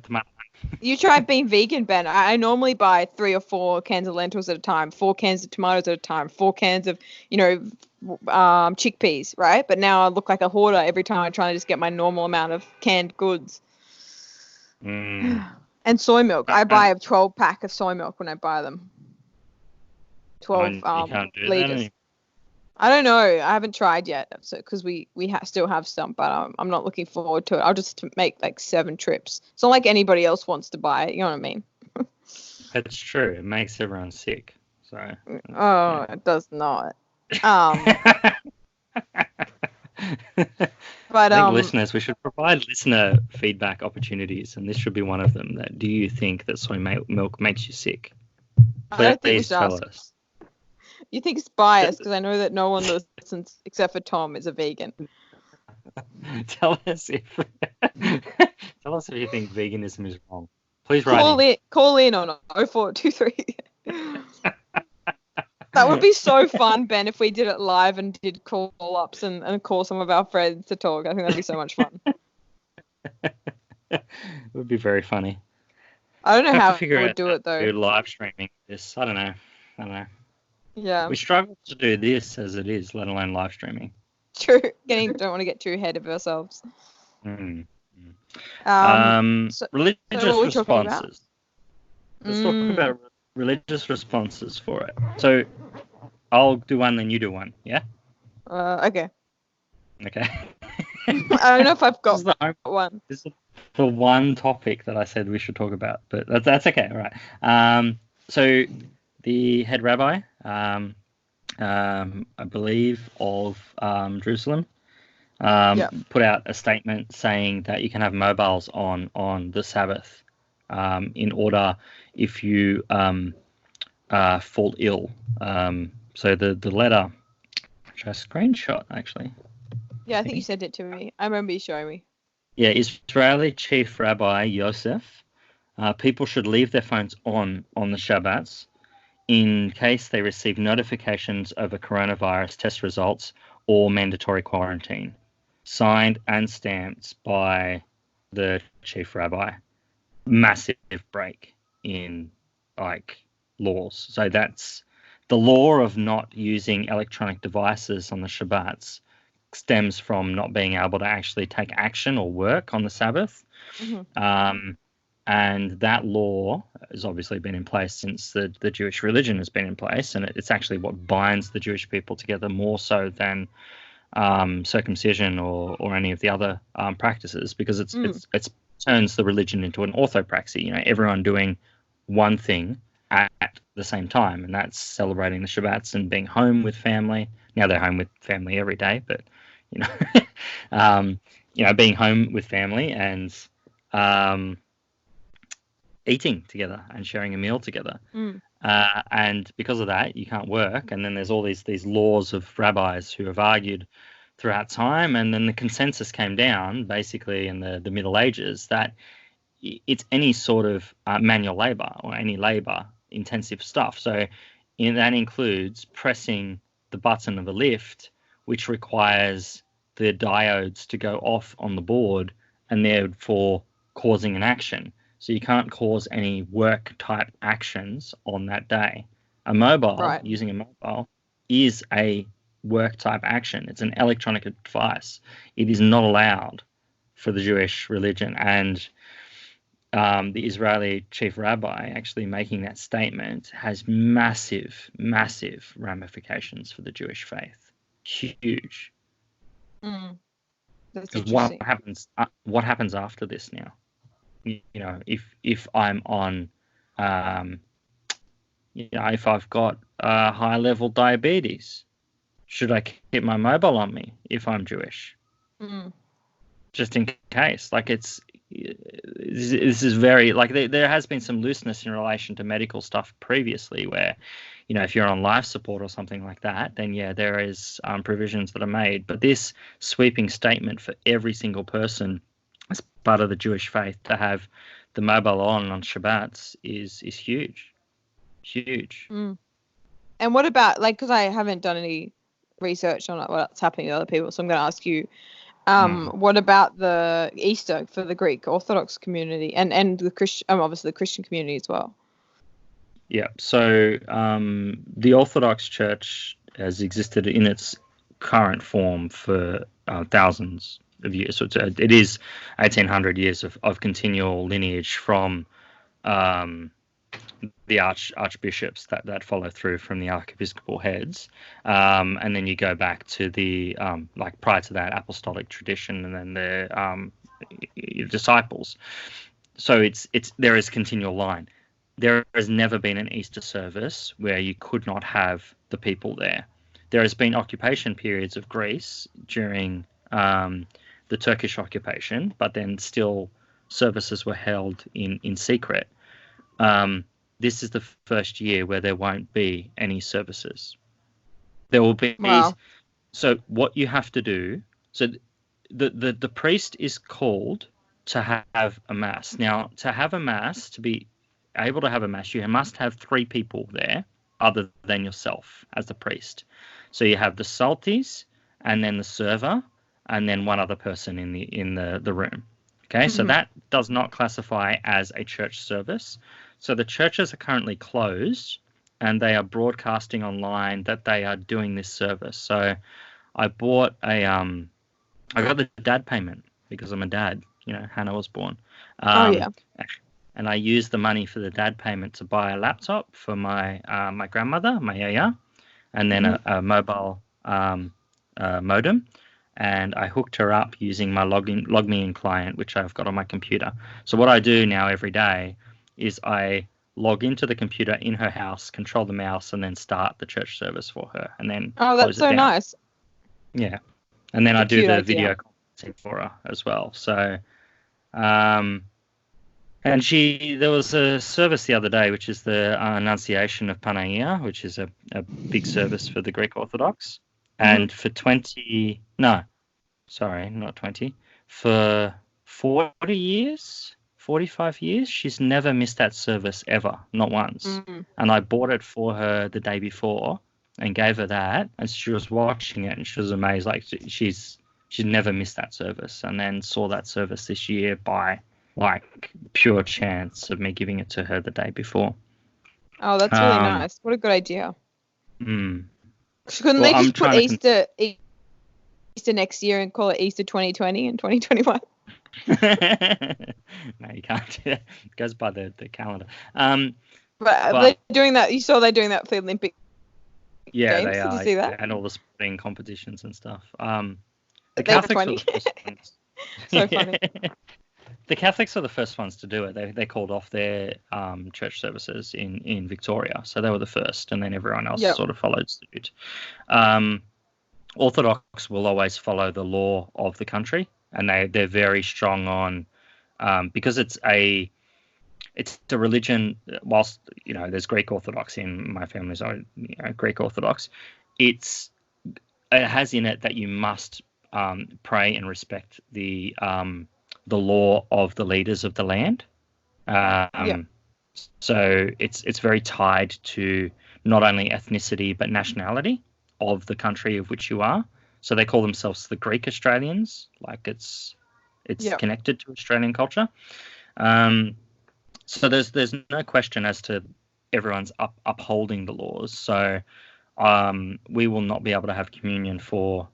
You try being vegan, Ben. I normally buy 3 or 4 cans of lentils at a time, 4 cans of tomatoes at a time, 4 cans of, chickpeas, right? But now I look like a hoarder every time I try to just get my normal amount of canned goods. And soy milk. I buy a 12-pack of soy milk when I buy them. 12 you can't do liters. That, I don't know. I haven't tried yet, because we still have some, but I'm not looking forward to it. I'll just make 7 trips. It's not like anybody else wants to buy it. You know what I mean? That's true. It makes everyone sick. So. It does not. But I think listeners, we should provide listener feedback opportunities, and this should be one of them. Do you think that soy milk makes you sick? Please tell us. You think it's biased because I know that no one listens except for Tom is a vegan. Tell us if you think veganism is wrong. Please write Call in on 0423. That would be so fun, Ben, if we did it live and did call-ups and call some of our friends to talk. I think that'd be so much fun. It would be very funny. I don't know how we would do it, though. Do live streaming this. I don't know. Yeah. We struggle to do this as it is, let alone live streaming. True. Don't want to get too ahead of ourselves. Religious responses. Let's talk about religious responses for it. So I'll do one, then you do one. Yeah. Okay. Okay. I don't know if I've got one. This is the one topic that I said we should talk about, but that's okay. All right. So the head rabbi, I believe, of Jerusalem, put out a statement saying that you can have mobiles on the Sabbath in order if you fall ill. So the letter, which I screenshot actually. Yeah, I think you sent it to me. I remember you showing me. Yeah, Israeli Chief Rabbi Yosef. People should leave their phones on the Shabbats in case they receive notifications over coronavirus test results or mandatory quarantine. Signed and stamped by the Chief Rabbi. Massive break in laws. So that's the law of not using electronic devices on the Shabbats stems from not being able to actually take action or work on the Sabbath. Mm-hmm. And that law has obviously been in place since the Jewish religion has been in place, and it's actually what binds the Jewish people together more so than circumcision or any of the other practices, because it's turns the religion into an orthopraxy. You know, everyone doing one thing at the same time, and that's celebrating the Shabbats and being home with family. Now they're home with family every day, but being home with family and eating together and sharing a meal together. And because of that, you can't work. And then there's all these laws of rabbis who have argued throughout time. And then the consensus came down basically in the Middle Ages that it's any sort of manual labor or any labor intensive stuff. So that includes pressing the button of a lift, which requires the diodes to go off on the board and therefore causing an action. So you can't cause any work type actions on that day. Using a mobile is a work type action. It's an electronic device. It is not allowed for the Jewish religion. And the Israeli chief rabbi actually making that statement has massive, massive ramifications for the Jewish faith. Huge. That's Because interesting. what happens after this now? You know, if I'm on, if I've got high level diabetes, should I keep my mobile on me if I'm Jewish? Just in case. This is very there has been some looseness in relation to medical stuff previously, where if you're on life support or something like that, then there is provisions that are made. But this sweeping statement for every single person as part of the Jewish faith to have the mobile on Shabbats is huge. And what about because I haven't done any research on what's happening with other people, so I'm going to ask you, what about the Easter for the Greek Orthodox community and the Christian, obviously the Christian community as well? Yeah. So the Orthodox Church has existed in its current form for thousands of years. So it is 1,800 years of continual lineage from the archbishops that follow through from the archiepiscopal heads, and then you go back to the prior to that apostolic tradition, and then the disciples. So there is continual line. There has never been an Easter service where you could not have the people there. There has been occupation periods of Greece during the Turkish occupation, but then still services were held in secret. This is the first year where there won't be any services. There will be. Wow. So what you have to do, so the priest is called to have a mass. Now, to have a mass, to be able to have a mass, you must have 3 people there other than yourself as the priest. So you have the salties, and then the server, and then one other person in the room. Okay, so that does not classify as a church service. So the churches are currently closed, and they are broadcasting online that they are doing this service. So I bought I got the dad payment because I'm a dad. Hannah was born. And I used the money for the dad payment to buy a laptop for my my grandmother, my yaya, and then a mobile modem. And I hooked her up using my LogMeIn client, which I've got on my computer. So what I do now every day is I log into the computer in her house, control the mouse, and then start the church service for her, and then that's so nice. Yeah, and then I do the video conferencing for her as well. So, and there was a service the other day, which is the Annunciation of Panagia, which is a big service for the Greek Orthodox, and for sorry, not 20, for 40 years, 45 years, she's never missed that service ever, not once. And I bought it for her the day before and gave her that, and she was watching it and she was amazed. Like she's never missed that service, and then saw that service this year by like pure chance of me giving it to her the day before. Oh, that's really nice. What a good idea. Mm. Couldn't they just put Easter next year and call it Easter 2020 and 2021? No, you can't do that. It goes by the calendar. But they're doing that. You saw they're doing that for the Olympic Games. They are. Did you see that? And all the sporting competitions and stuff. The Catholics were the first ones. So funny. The Catholics are the first ones to do it. They called off their church services in Victoria, so they were the first, and then everyone else sort of followed suit. Orthodox will always follow the law of the country, and they're very strong on because it's a religion. Whilst there's Greek Orthodox in my family's Greek Orthodox, it has in it that you must pray and respect the law of the leaders of the land. So it's very tied to not only ethnicity but nationality of the country of which you are. So they call themselves the Greek Australians, like it's connected to Australian culture. So there's no question as to everyone's upholding the laws. So we will not be able to have communion for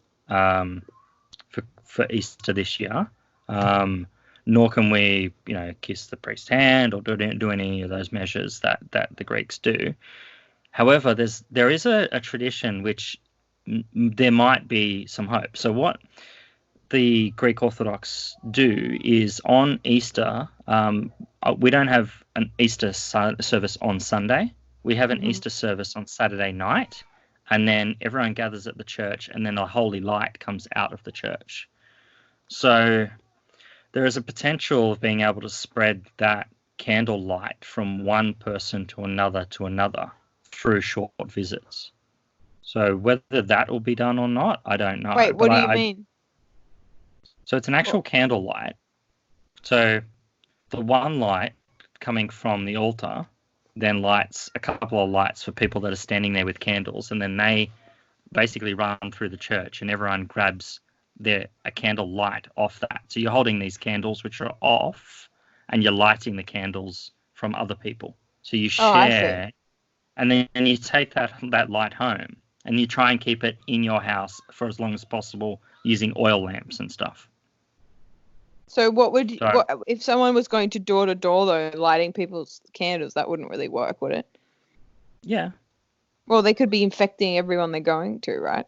Easter this year. Nor can we, kiss the priest's hand or do any of those measures that the Greeks do. However, there is a tradition which there might be some hope. So what the Greek Orthodox do is on Easter, we don't have an Easter service on Sunday. We have an Easter service on Saturday night, and then everyone gathers at the church, and then the holy light comes out of the church. So there is a potential of being able to spread that candle light from one person to another through short visits. So whether that will be done or not, I don't know. Wait, what do you mean? So it's an actual candle light. So the one light coming from the altar then lights a couple of lights for people that are standing there with candles, and then they basically run through the church and everyone grabs a candle light off that. So you're holding these candles which are off and you're lighting the candles from other people. So you share and then you take that light home and you try and keep it in your house for as long as possible using oil lamps and stuff. So what if someone was going to door to door though, lighting people's candles, that wouldn't really work, would it? Yeah. Well, they could be infecting everyone they're going to, right?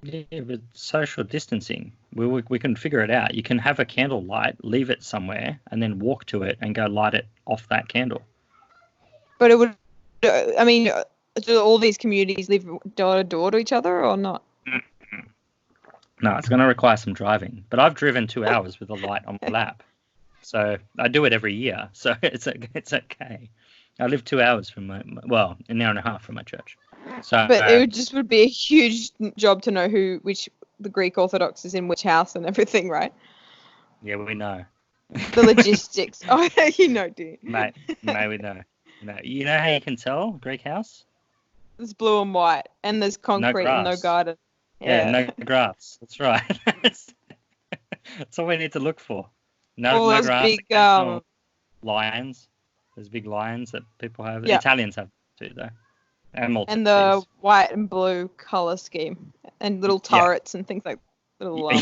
Yeah, but social distancing, we can figure it out. You can have a candle light, leave it somewhere, and then walk to it and go light it off that candle. But it would, I mean, do all these communities live door to door to each other or not? No, it's going to require some driving. But I've driven 2 hours with a light on my lap. So I do it every year. So it's okay. I live 2 hours from an hour and a half from my church. So, but it would be a huge job to know which the Greek Orthodox is in which house and everything, right? Yeah, we know. The logistics. Oh, you know, dude. Mate, we know. No, you know how you can tell Greek house? There's blue and white, and there's concrete and no garden. Yeah, no grass. That's right. That's all we need to look for. No grass. Big lions. There's big lions that people have. Yeah. Italians have too, though. And the white and blue color scheme, and little turrets and things like little.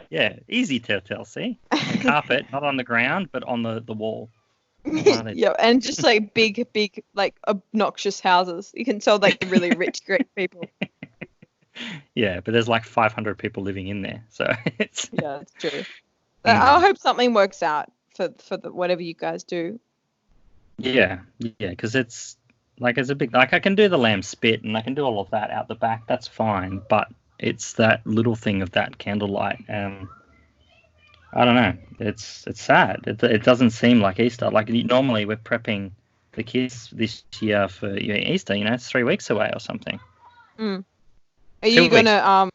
Yeah, easy to tell. See, carpet, not on the ground, but on the wall. Yeah, and just like big, like obnoxious houses. You can tell like really rich Greek people. Yeah, but there's like 500 people living in there, so it's. Yeah, it's true. I hope something works out for whatever you guys do. Yeah, because it's a big, like I can do the lamb spit and I can do all of that out the back. That's fine, but it's that little thing of that candlelight. I don't know. It's sad. It doesn't seem like Easter. Like normally we're prepping the kids this year for Easter. It's 3 weeks away or something. Mm. Are you gonna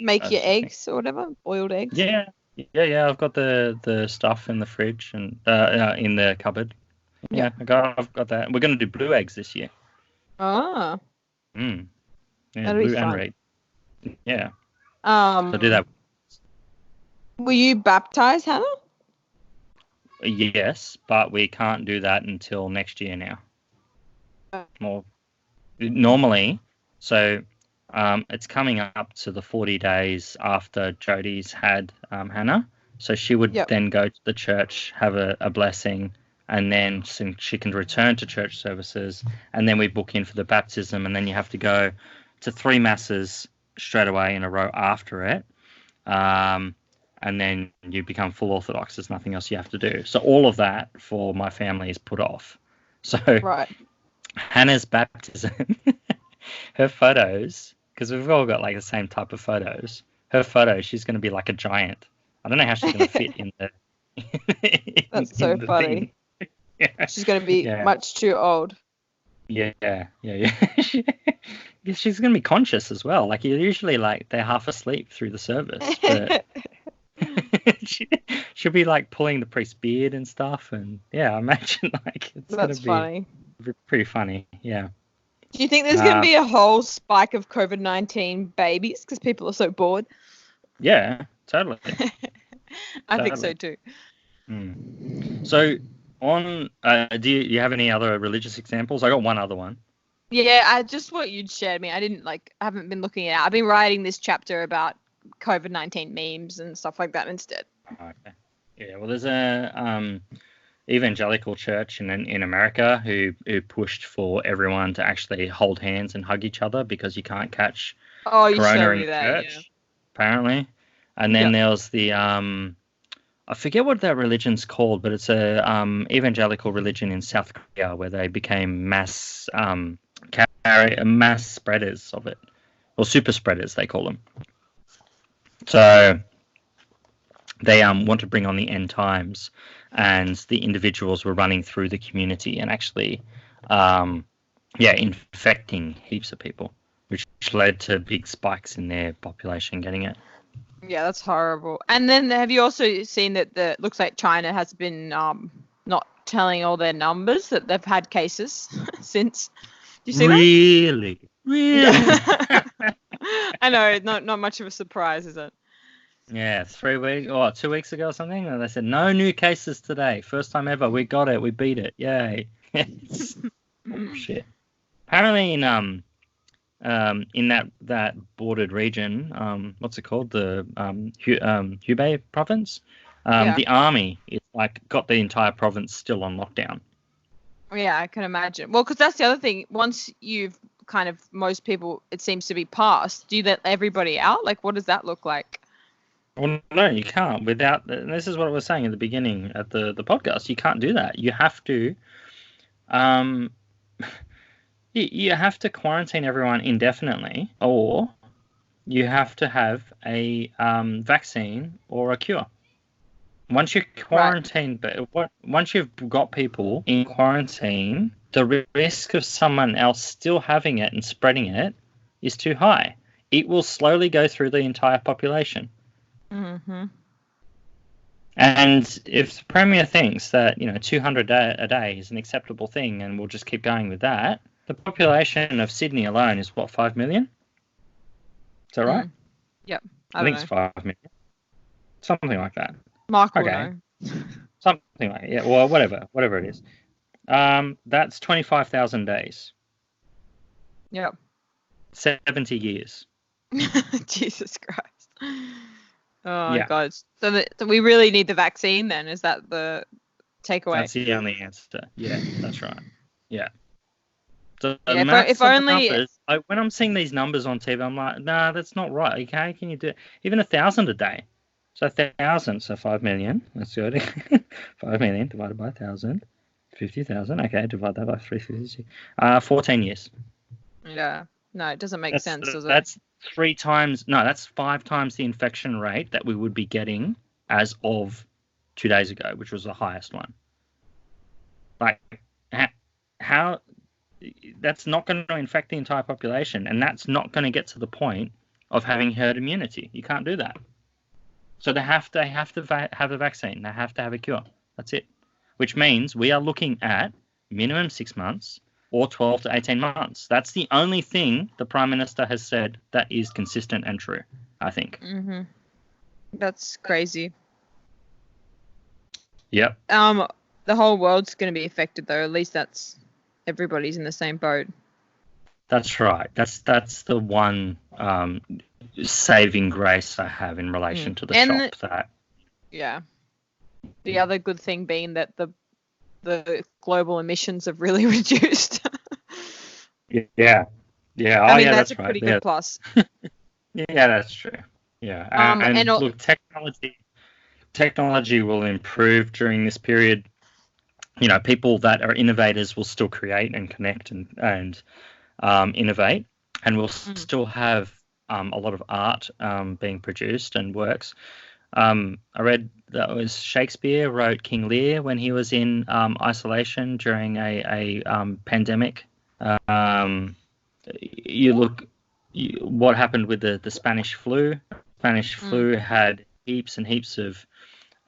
make your eggs or whatever, boiled eggs? Yeah. I've got the stuff in the fridge and in the cupboard. Yeah, I've got that. We're going to do blue eggs this year. Ah. Yeah, That'll blue be fun. and red. Yeah. So do that. Were you baptized, Hannah? Yes, but we can't do that until next year now. Well, normally, so it's coming up to the 40 days after Jodie's had Hannah. So she would then go to the church, have a blessing, and then she can return to church services. And then we book in for the baptism, and then you have to go to 3 masses straight away in a row after it. And then you become full Orthodox. There's nothing else you have to do. So all of that for my family is put off. So Hannah's baptism, her photos, because we've all got like the same type of photos. Her photos, she's going to be like a giant. I don't know how she's going to fit in the. That's so funny. Yeah. She's going to be much too old. Yeah. She's going to be conscious as well. Like usually, like they're half asleep through the service, but. She'll be like pulling the priest's beard and stuff, and I imagine like it's That's gonna be pretty funny. Yeah. Do you think there's going to be a whole spike of COVID-19 babies because people are so bored? Yeah, totally. I think so too. So on, do you have any other religious examples? I got one other one. Yeah, just what you'd shared me. I haven't been looking at it. I've been writing this chapter about COVID-19 memes and stuff like that instead. Okay. Yeah, well, there's a evangelical church in America who pushed for everyone to actually hold hands and hug each other because you can't catch corona in the church, apparently. And then there was the I forget what that religion's called, but it's a evangelical religion in South Korea where they became mass spreaders of it, or super spreaders they call them. So they want to bring on the end times, and the individuals were running through the community and actually, infecting heaps of people, which led to big spikes in their population getting it. Yeah, that's horrible. And then have you also seen that looks like China has been not telling all their numbers, that they've had cases since? Do you see that? Really? I know, not much of a surprise, is it? Yeah, 2 weeks ago or something, and they said no new cases today. First time ever. We got it. We beat it. Yay! Shit. Apparently, in that bordered region, what's it called? The Hubei province. The army is got the entire province still on lockdown. Yeah, I can imagine. Well, because that's the other thing. Once you've most people, it seems to be passed, do you let everybody out? Like, what does that look like? Well, no, you can't. Without, this is what I was saying at the beginning at the podcast. You can't do that. You have to, you have to quarantine everyone indefinitely, or you have to have a vaccine or a cure. Once you quarantine, once you've got people in quarantine, the risk of someone else still having it and spreading it is too high. It will slowly go through the entire population. Mm-hmm. And if the Premier thinks that 200 a day is an acceptable thing, and we'll just keep going with that, the population of Sydney alone is 5 million? Is that right? Yep. I think it's 5 million. Something like that. Mark will know. Something like it. Yeah. Well, whatever it is. That's 25,000 days. Yep. 70 years. Jesus Christ. Oh, God. So we really need the vaccine then? Is that the takeaway? That's the only answer. Yeah, that's right. Yeah. So if only... numbers, when I'm seeing these numbers on TV, I'm like, nah, that's not right. Okay, can you do it? Even 1,000 a day. So 1,000, so 5 million. Let's go to 5 million divided by 1,000. 50,000. Okay, divide that by 350. 14 years. Yeah. No, it doesn't make sense, does it? That's 3 times. No, that's 5 times the infection rate that we would be getting as of 2 days ago, which was the highest one. Like, how? That's not going to infect the entire population, and that's not going to get to the point of having herd immunity. You can't do that. So they have to have a vaccine. They have to have a cure. That's it. Which means we are looking at minimum 6 months or 12 to 18 months. That's the only thing the Prime Minister has said that is consistent and true, I think. Mm-hmm. That's crazy. Yep. The whole world's going to be affected, though. At least everybody's in the same boat. That's right. That's the one saving grace I have in relation to the shop. The other good thing being that the global emissions have really reduced. Yeah. I mean, that's a pretty good plus. Yeah, that's true. Yeah. And look, technology will improve during this period. You know, people that are innovators will still create and connect and innovate, and we'll still have a lot of art being produced and works. I read that was Shakespeare wrote King Lear when he was in isolation during a pandemic. What happened with the Spanish flu. Spanish flu had heaps and heaps of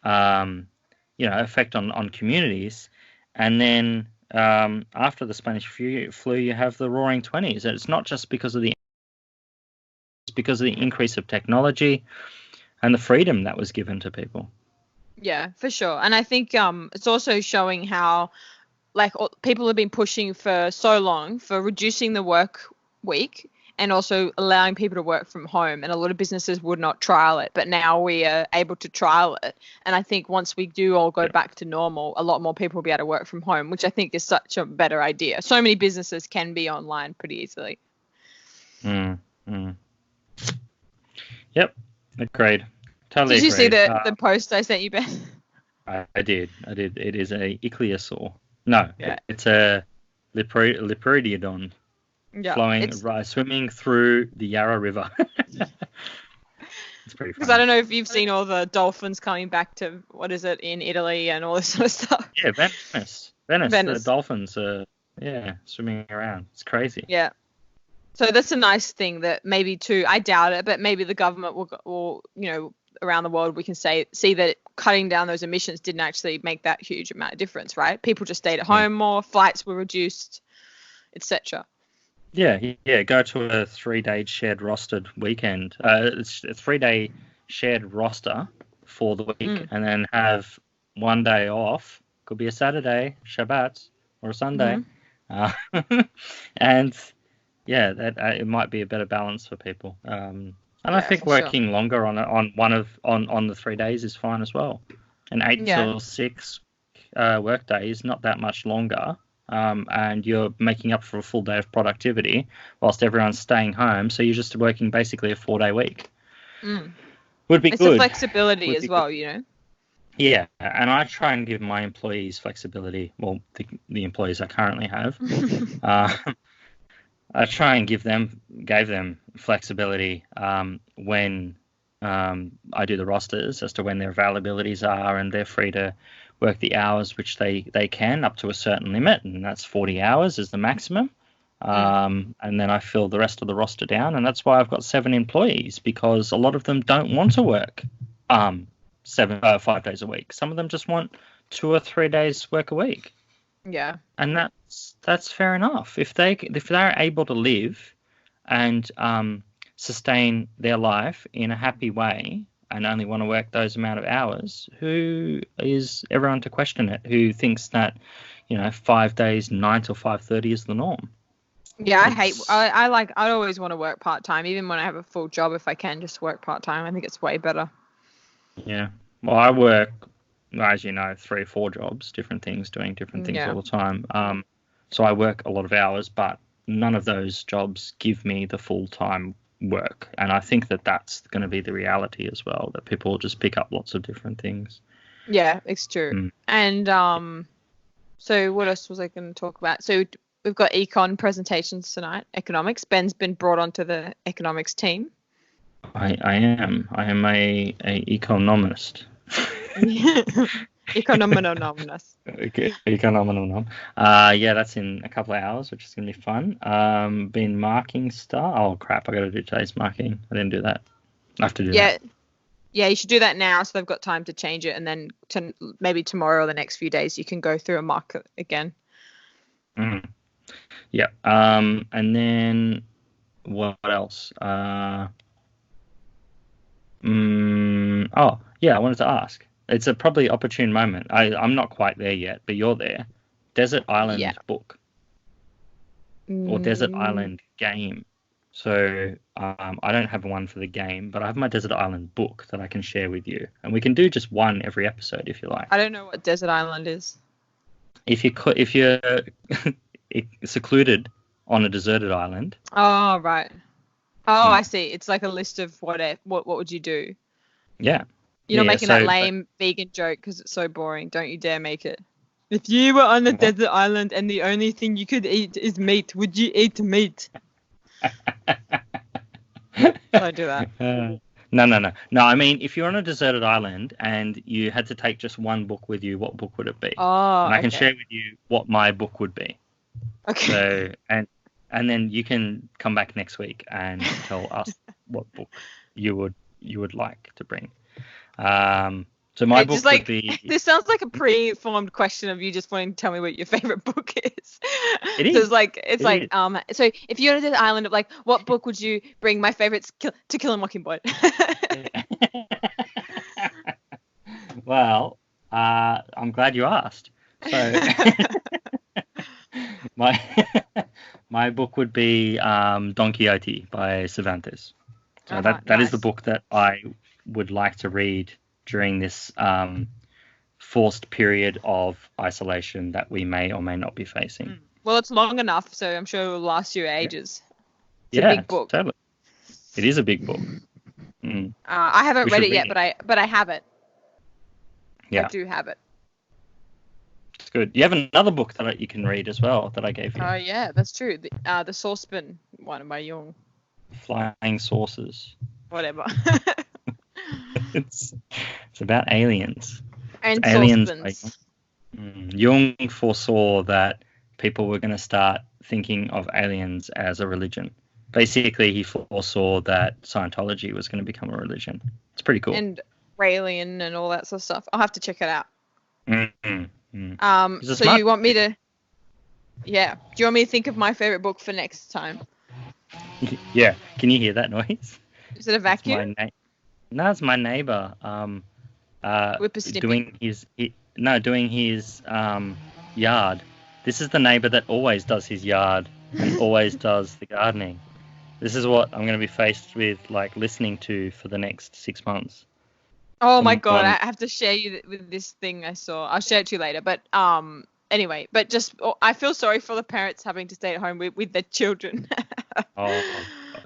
effect on communities, and then after the Spanish flu, you have the Roaring '20s. And it's not just because of the increase of technology and the freedom that was given to people. Yeah, for sure. And I think it's also showing how, people have been pushing for so long for reducing the work week and also allowing people to work from home. And a lot of businesses would not trial it, but now we are able to trial it. And I think once we do all go back to normal, a lot more people will be able to work from home, which I think is such a better idea. So many businesses can be online pretty easily. Yep, agreed. Totally. Did you see the post I sent you, Ben? I did. It is a ichthyosaur. No, yeah. It's a Leopardodon. Yeah, swimming through the Yarra River. It's pretty funny. Because I don't know if you've seen all the dolphins coming back to, what is it, in Italy and all this sort of stuff. Yeah, Venice. The dolphins are, swimming around. It's crazy. Yeah. So that's a nice thing that maybe too, I doubt it, but maybe the government will around the world, we can see that cutting down those emissions didn't actually make that huge amount of difference, right? People just stayed at home more, flights were reduced, etc. Yeah. Go to a 3-day shared rostered weekend. It's a 3-day shared roster for the week, and then have 1 day off. Could be a Saturday, Shabbat, or a Sunday, and it might be a better balance for people. And I think working longer on the 3 days is fine as well. An 8 till 6 work day is not that much longer. And you're making up for a full day of productivity whilst everyone's staying home. So you're just working basically a 4-day week. Would be good. It's a flexibility as well, Yeah, and I try and give my employees flexibility. Well, the employees I currently have. I try and gave them flexibility when I do the rosters as to when their availabilities are, and they're free to work the hours which they can up to a certain limit, and that's 40 hours is the maximum. And then I fill the rest of the roster down, and that's why I've got 7 employees, because a lot of them don't want to work 5 days a week. Some of them just want 2 or 3 days work a week. Yeah. And that's fair enough. If they're able to live and sustain their life in a happy way and only want to work those amount of hours, who is everyone to question it? Who thinks that 5 days 9 till 5:30 is the norm? Yeah, I always want to work part-time, even when I have a full job. If I can just work part-time, I think it's way better. Yeah. Well, I work, as you know, 3 or 4 jobs, different things, doing different things all the time. So I work a lot of hours, but none of those jobs give me the full-time work. And I think that that's going to be the reality as well, that people will just pick up lots of different things. Yeah, it's true. And so what else was I going to talk about? So we've got econ presentations tonight, economics. Ben's been brought onto the economics team. I am a economist. Econominous. Econominal. Yeah, that's in a couple of hours, which is going to be fun. Been marking stuff. Oh, crap. I got to do today's marking. I didn't do that. I have to do that. Yeah, you should do that now so they've got time to change it. And then maybe tomorrow or the next few days you can go through and mark it again. Mm. Yeah. And then what else? Oh, yeah, I wanted to ask. It's a probably opportune moment. I'm not quite there yet, but you're there. Desert Island book or Desert Island game. So I don't have one for the game, but I have my Desert Island book that I can share with you, and we can do just one every episode if you like. I don't know what Desert Island is. If you're secluded on a deserted island. Oh right. Oh, I see. It's like a list of what would you do? Yeah. You're not making that lame vegan joke because it's so boring. Don't you dare make it. If you were on a desert island and the only thing you could eat is meat, would you eat meat? Don't do that. No. I mean, if you're on a deserted island and you had to take just one book with you, what book would it be? Oh, and I can share with you what my book would be. Okay. So and then you can come back next week and tell us what book you would like to bring. So my book would be. This sounds like a pre-formed question of you just wanting to tell me what your favorite book is. It is. So so if you're on this island of like, what book would you bring? My favorite's To Kill a Mockingbird. Well, I'm glad you asked. So my book would be Don Quixote by Cervantes. So that is the book that I would like to read during this forced period of isolation that we may or may not be facing. Well, it's long enough, so I'm sure it will last you ages. It's a big book. Totally. It is a big book. I haven't read it yet, but I have it. Yeah. I do have it. It's good. You have another book that you can read as well that I gave you. Oh yeah, that's true. The Saucepan one by Jung. Flying Saucers. Whatever. It's about aliens. And aliens. Jung foresaw that people were going to start thinking of aliens as a religion. Basically, he foresaw that Scientology was going to become a religion. It's pretty cool. And Raelian and all that sort of stuff. I'll have to check it out. So you want me to? Yeah. Do you want me to think of my favorite book for next time? Yeah. Can you hear that noise? Is it a vacuum? No, it's my neighbor. Doing his yard. This is the neighbor that always does his yard and always does the gardening. This is what I'm going to be faced with, like, listening to for the next 6 months. Oh my God, I have to share you with this thing I saw. I'll share it to you later. But anyway, I feel sorry for the parents having to stay at home with their children.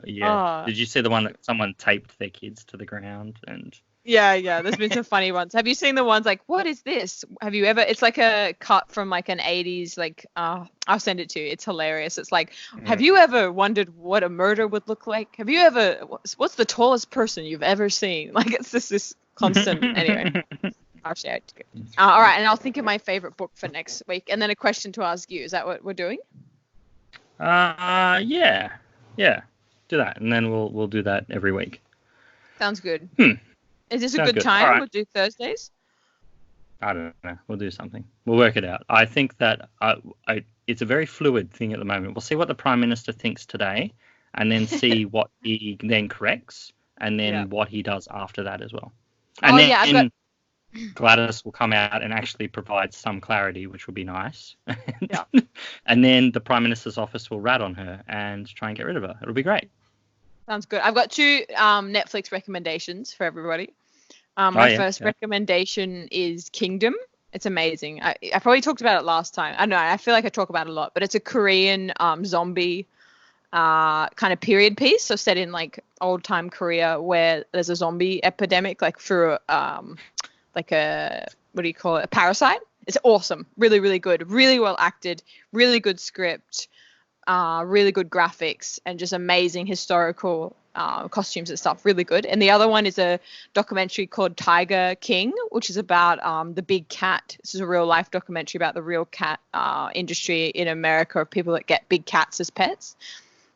Yeah. Did you see the one that someone taped their kids to the ground and? Yeah. There's been some funny ones. Have you seen the ones like, what is this? Have you ever? It's like a cut from like an 80s, like, I'll send it to you. It's hilarious. It's like, have you ever wondered what a murder would look like? Have you ever? What's the tallest person you've ever seen? Like, it's just this constant. Anyway, I'll share it to you. All right, and I'll think of my favorite book for next week, and then a question to ask you. Is that what we're doing? Yeah. Do that, and then we'll do that every week. Sounds good. Is this a good time? Right. We'll do Thursdays? I don't know. We'll do something. We'll work it out. I think that it's a very fluid thing at the moment. We'll see what the Prime Minister thinks today, and then see what he then corrects, and then what he does after that as well. And Gladys will come out and actually provide some clarity, which will be nice. Yeah. And then the Prime Minister's office will rat on her and try and get rid of her. It'll be great. Sounds good. I've got 2 Netflix recommendations for everybody. My first recommendation is Kingdom. It's amazing. I probably talked about it last time. I know. I feel like I talk about it a lot, but it's a Korean zombie kind of period piece. So set in like old time Korea where there's a zombie epidemic, like through like a, what do you call it? A parasite. It's awesome. Really, really good. Really well acted. Really good script. Really good graphics and just amazing historical costumes and stuff. Really good. And the other one is a documentary called Tiger King, which is about the big cat. This is a real life documentary about the real cat industry in America of people that get big cats as pets.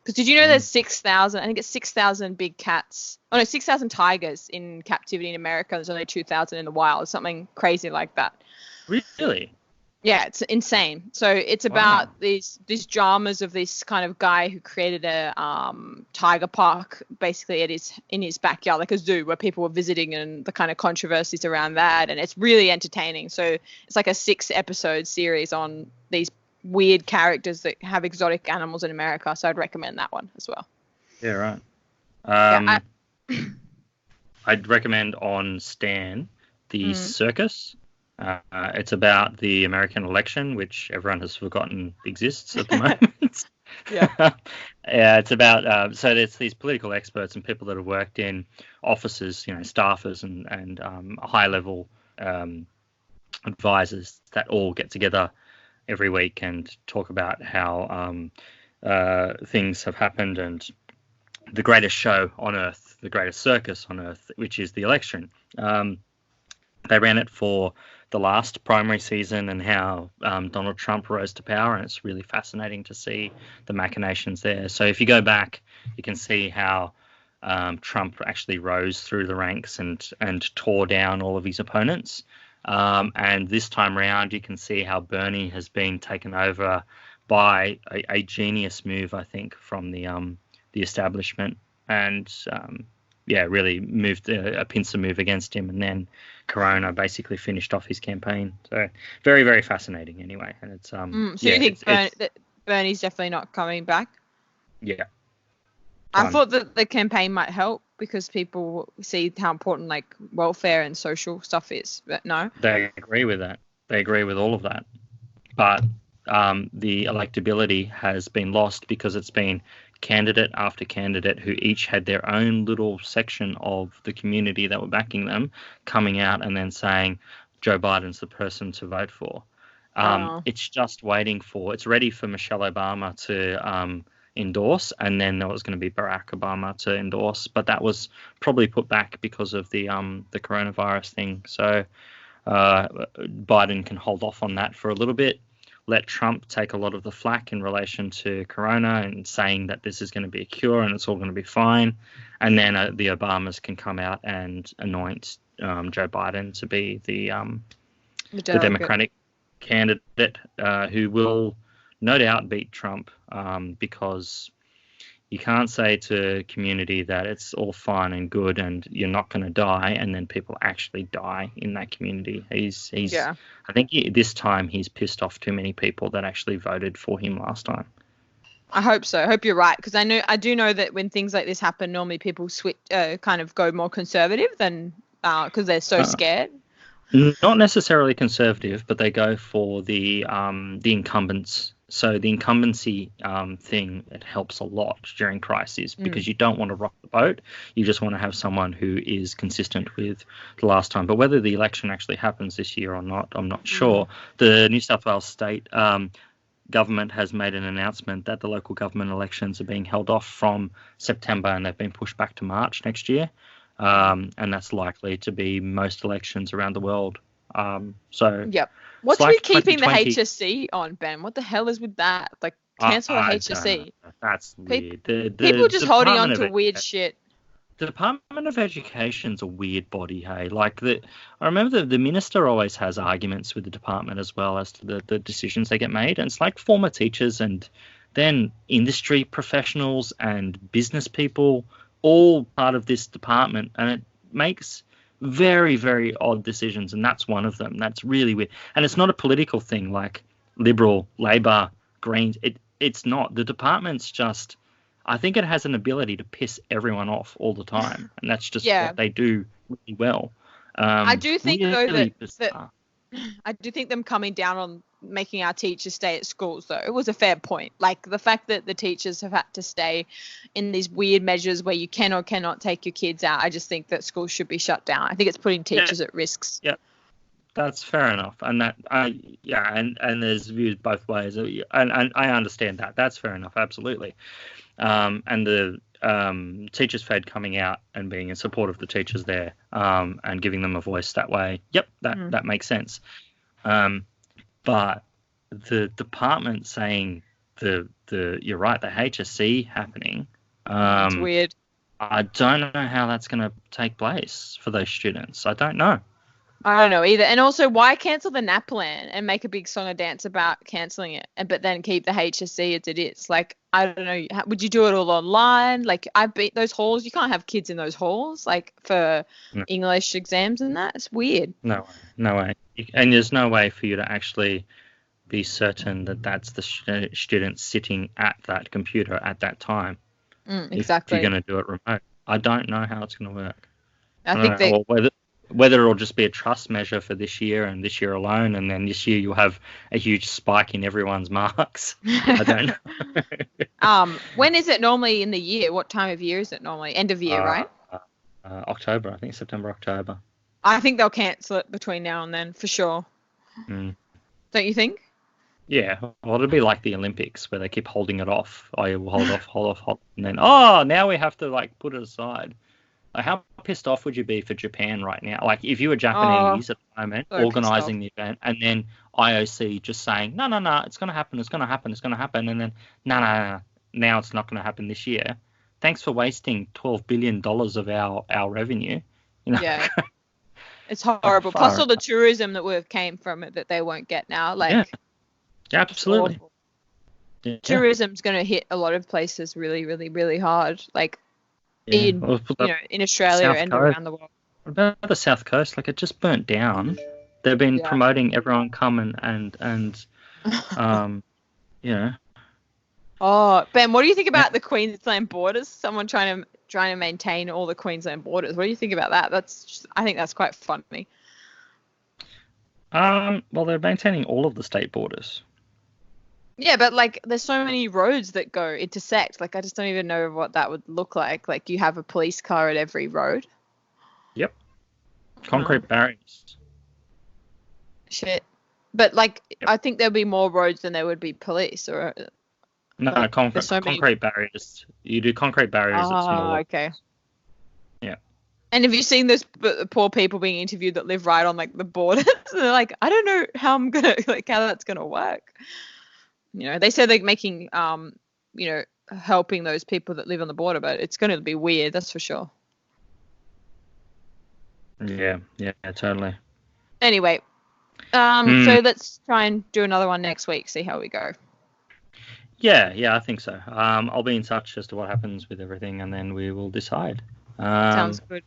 Because did you know there's 6,000, I think it's 6,000 big cats, 6,000 tigers in captivity in America. There's only 2,000 in the wild, something crazy like that. Really? Yeah, it's insane. So it's about these dramas of this kind of guy who created a tiger park basically in his backyard, like a zoo where people were visiting, and the kind of controversies around that. And it's really entertaining. So it's like a 6-episode series on these weird characters that have exotic animals in America. So I'd recommend that one as well. Yeah, right. I'd recommend on Stan the Circus. It's about the American election, which everyone has forgotten exists at the moment. Yeah, it's about so there's these political experts and people that have worked in offices, staffers and high-level advisors that all get together every week and talk about how things have happened and the greatest show on earth, the greatest circus on earth, which is the election. They ran it for the last primary season and how Donald Trump rose to power, and it's really fascinating to see the machinations there. So if you go back, you can see how Trump actually rose through the ranks and tore down all of his opponents. And this time around, you can see how Bernie has been taken over by a genius move, I think, from the establishment, and really moved a pincer move against him, and then Corona basically finished off his campaign. So very, very fascinating anyway. And it's so you think that Bernie's definitely not coming back? Yeah. I thought that the campaign might help because people see how important like welfare and social stuff is, but no. They agree with that. They agree with all of that. But the electability has been lost because it's been candidate after candidate who each had their own little section of the community that were backing them coming out and then saying Joe Biden's the person to vote for. It's just waiting for, it's ready for Michelle Obama to endorse, and then there was going to be Barack Obama to endorse, but that was probably put back because of the coronavirus thing. So Biden can hold off on that for a little bit, let Trump take a lot of the flack in relation to corona and saying that this is going to be a cure and it's all going to be fine. And then the Obamas can come out and anoint Joe Biden to be the Democratic candidate who will no doubt beat Trump because you can't say to a community that it's all fine and good and you're not going to die, and then people actually die in that community. I think this time he's pissed off too many people that actually voted for him last time. I hope so. I hope you're right, because I do know that when things like this happen, normally people switch, kind of go more conservative than because they're so scared. Not necessarily conservative, but they go for the incumbents. So the incumbency thing, it helps a lot during crises because you don't want to rock the boat. You just want to have someone who is consistent with the last time. But whether the election actually happens this year or not, I'm not sure. The New South Wales state government has made an announcement that the local government elections are being held off from September and they've been pushed back to March next year. And that's likely to be most elections around the world. Yep. What's with keeping the HSC on, Ben? What the hell is with that? Like, cancel the HSC. That's weird. People just holding on to weird shit. The Department of Education's a weird body, hey? I remember the minister always has arguments with the department as well as to the decisions they get made. And it's like former teachers and then industry professionals and business people, all part of this department. And it makes very, very odd decisions, and that's one of them. That's really weird. And it's not a political thing like Liberal, Labor, Greens. It's not. The department's just, I think it has an ability to piss everyone off all the time, and that's just what they do really well. I do think, really though, I do think them coming down on making our teachers stay at schools, though, it was a fair point. Like the fact that the teachers have had to stay in these weird measures where you can or cannot take your kids out. I just think that schools should be shut down. I think it's putting teachers at risks. Yeah, that's fair enough. And that, and there's views both ways. And I understand that. That's fair enough. Absolutely. And the Teachers Fed coming out and being in support of the teachers there, and giving them a voice that way. Yep, that makes sense. But the department saying you're right, the HSC happening. It's weird. I don't know how that's going to take place for those students. I don't know. I don't know either. And also, why cancel the NAPLAN and make a big song and dance about cancelling it, but then keep the HSC as it is? Like, I don't know. Would you do it all online? Like, I've been those halls. You can't have kids in those halls, like, for English exams and that. It's weird. No way. And there's no way for you to actually be certain that that's the student sitting at that computer at that time. Exactly. If you're going to do it remote. I don't know how it's going to work. I think whether it'll just be a trust measure for this year and this year alone, and then this year you'll have a huge spike in everyone's marks. I don't know. When is it normally in the year? What time of year is it normally? End of year, right? October, I think September, October. I think they'll cancel it between now and then for sure. Don't you think? Yeah, well, it'll be like the Olympics where they keep holding it off. Oh, yeah, we'll hold off, and then now we have to like put it aside. Like, how pissed off would you be for Japan right now? Like, if you were Japanese at the moment, organising the event, and then IOC just saying, no, it's going to happen, and then, no, now it's not going to happen this year. Thanks for wasting $12 billion of our revenue. You know? Yeah. It's horrible. Plus all the tourism that came from it that they won't get now. Like, yeah, absolutely. Yeah. Tourism's going to hit a lot of places really, really, really hard. Like, in Australia and around the world. What about the South Coast? Like, it just burnt down. They've been promoting everyone come and Oh, Ben, what do you think about the Queensland borders? Someone trying to maintain all the Queensland borders. What do you think about that? I think that's quite funny. Well, they're maintaining all of the state borders. Yeah, but like, there's so many roads that intersect. Like, I just don't even know what that would look like. Like, you have a police car at every road. Yep. Concrete barriers. Shit. But like, I think there'll be more roads than there would be police. Or no, concrete barriers. You do concrete barriers at smaller. Oh, okay. Yeah. And have you seen those poor people being interviewed that live right on like the borders? They're like, I don't know how that's gonna work. You know, they said they're making, helping those people that live on the border, but it's going to be weird, that's for sure. Yeah, totally. Anyway, so let's try and do another one next week, see how we go. Yeah, I think so. I'll be in touch as to what happens with everything, and then we will decide. Sounds good.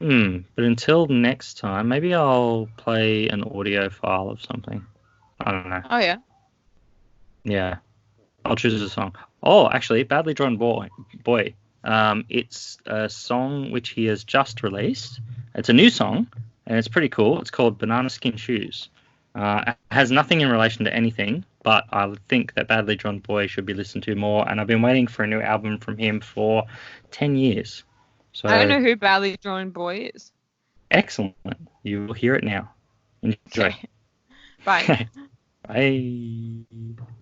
But until next time, maybe I'll play an audio file of something. I don't know. Oh, yeah. Yeah, I'll choose a song. Oh, actually, Badly Drawn Boy. It's a song which he has just released. It's a new song, and it's pretty cool. It's called Banana Skin Shoes. It has nothing in relation to anything, but I would think that Badly Drawn Boy should be listened to more, and I've been waiting for a new album from him for 10 years. So, I don't know who Badly Drawn Boy is. Excellent. You will hear it now. Enjoy. Okay. Bye. Bye.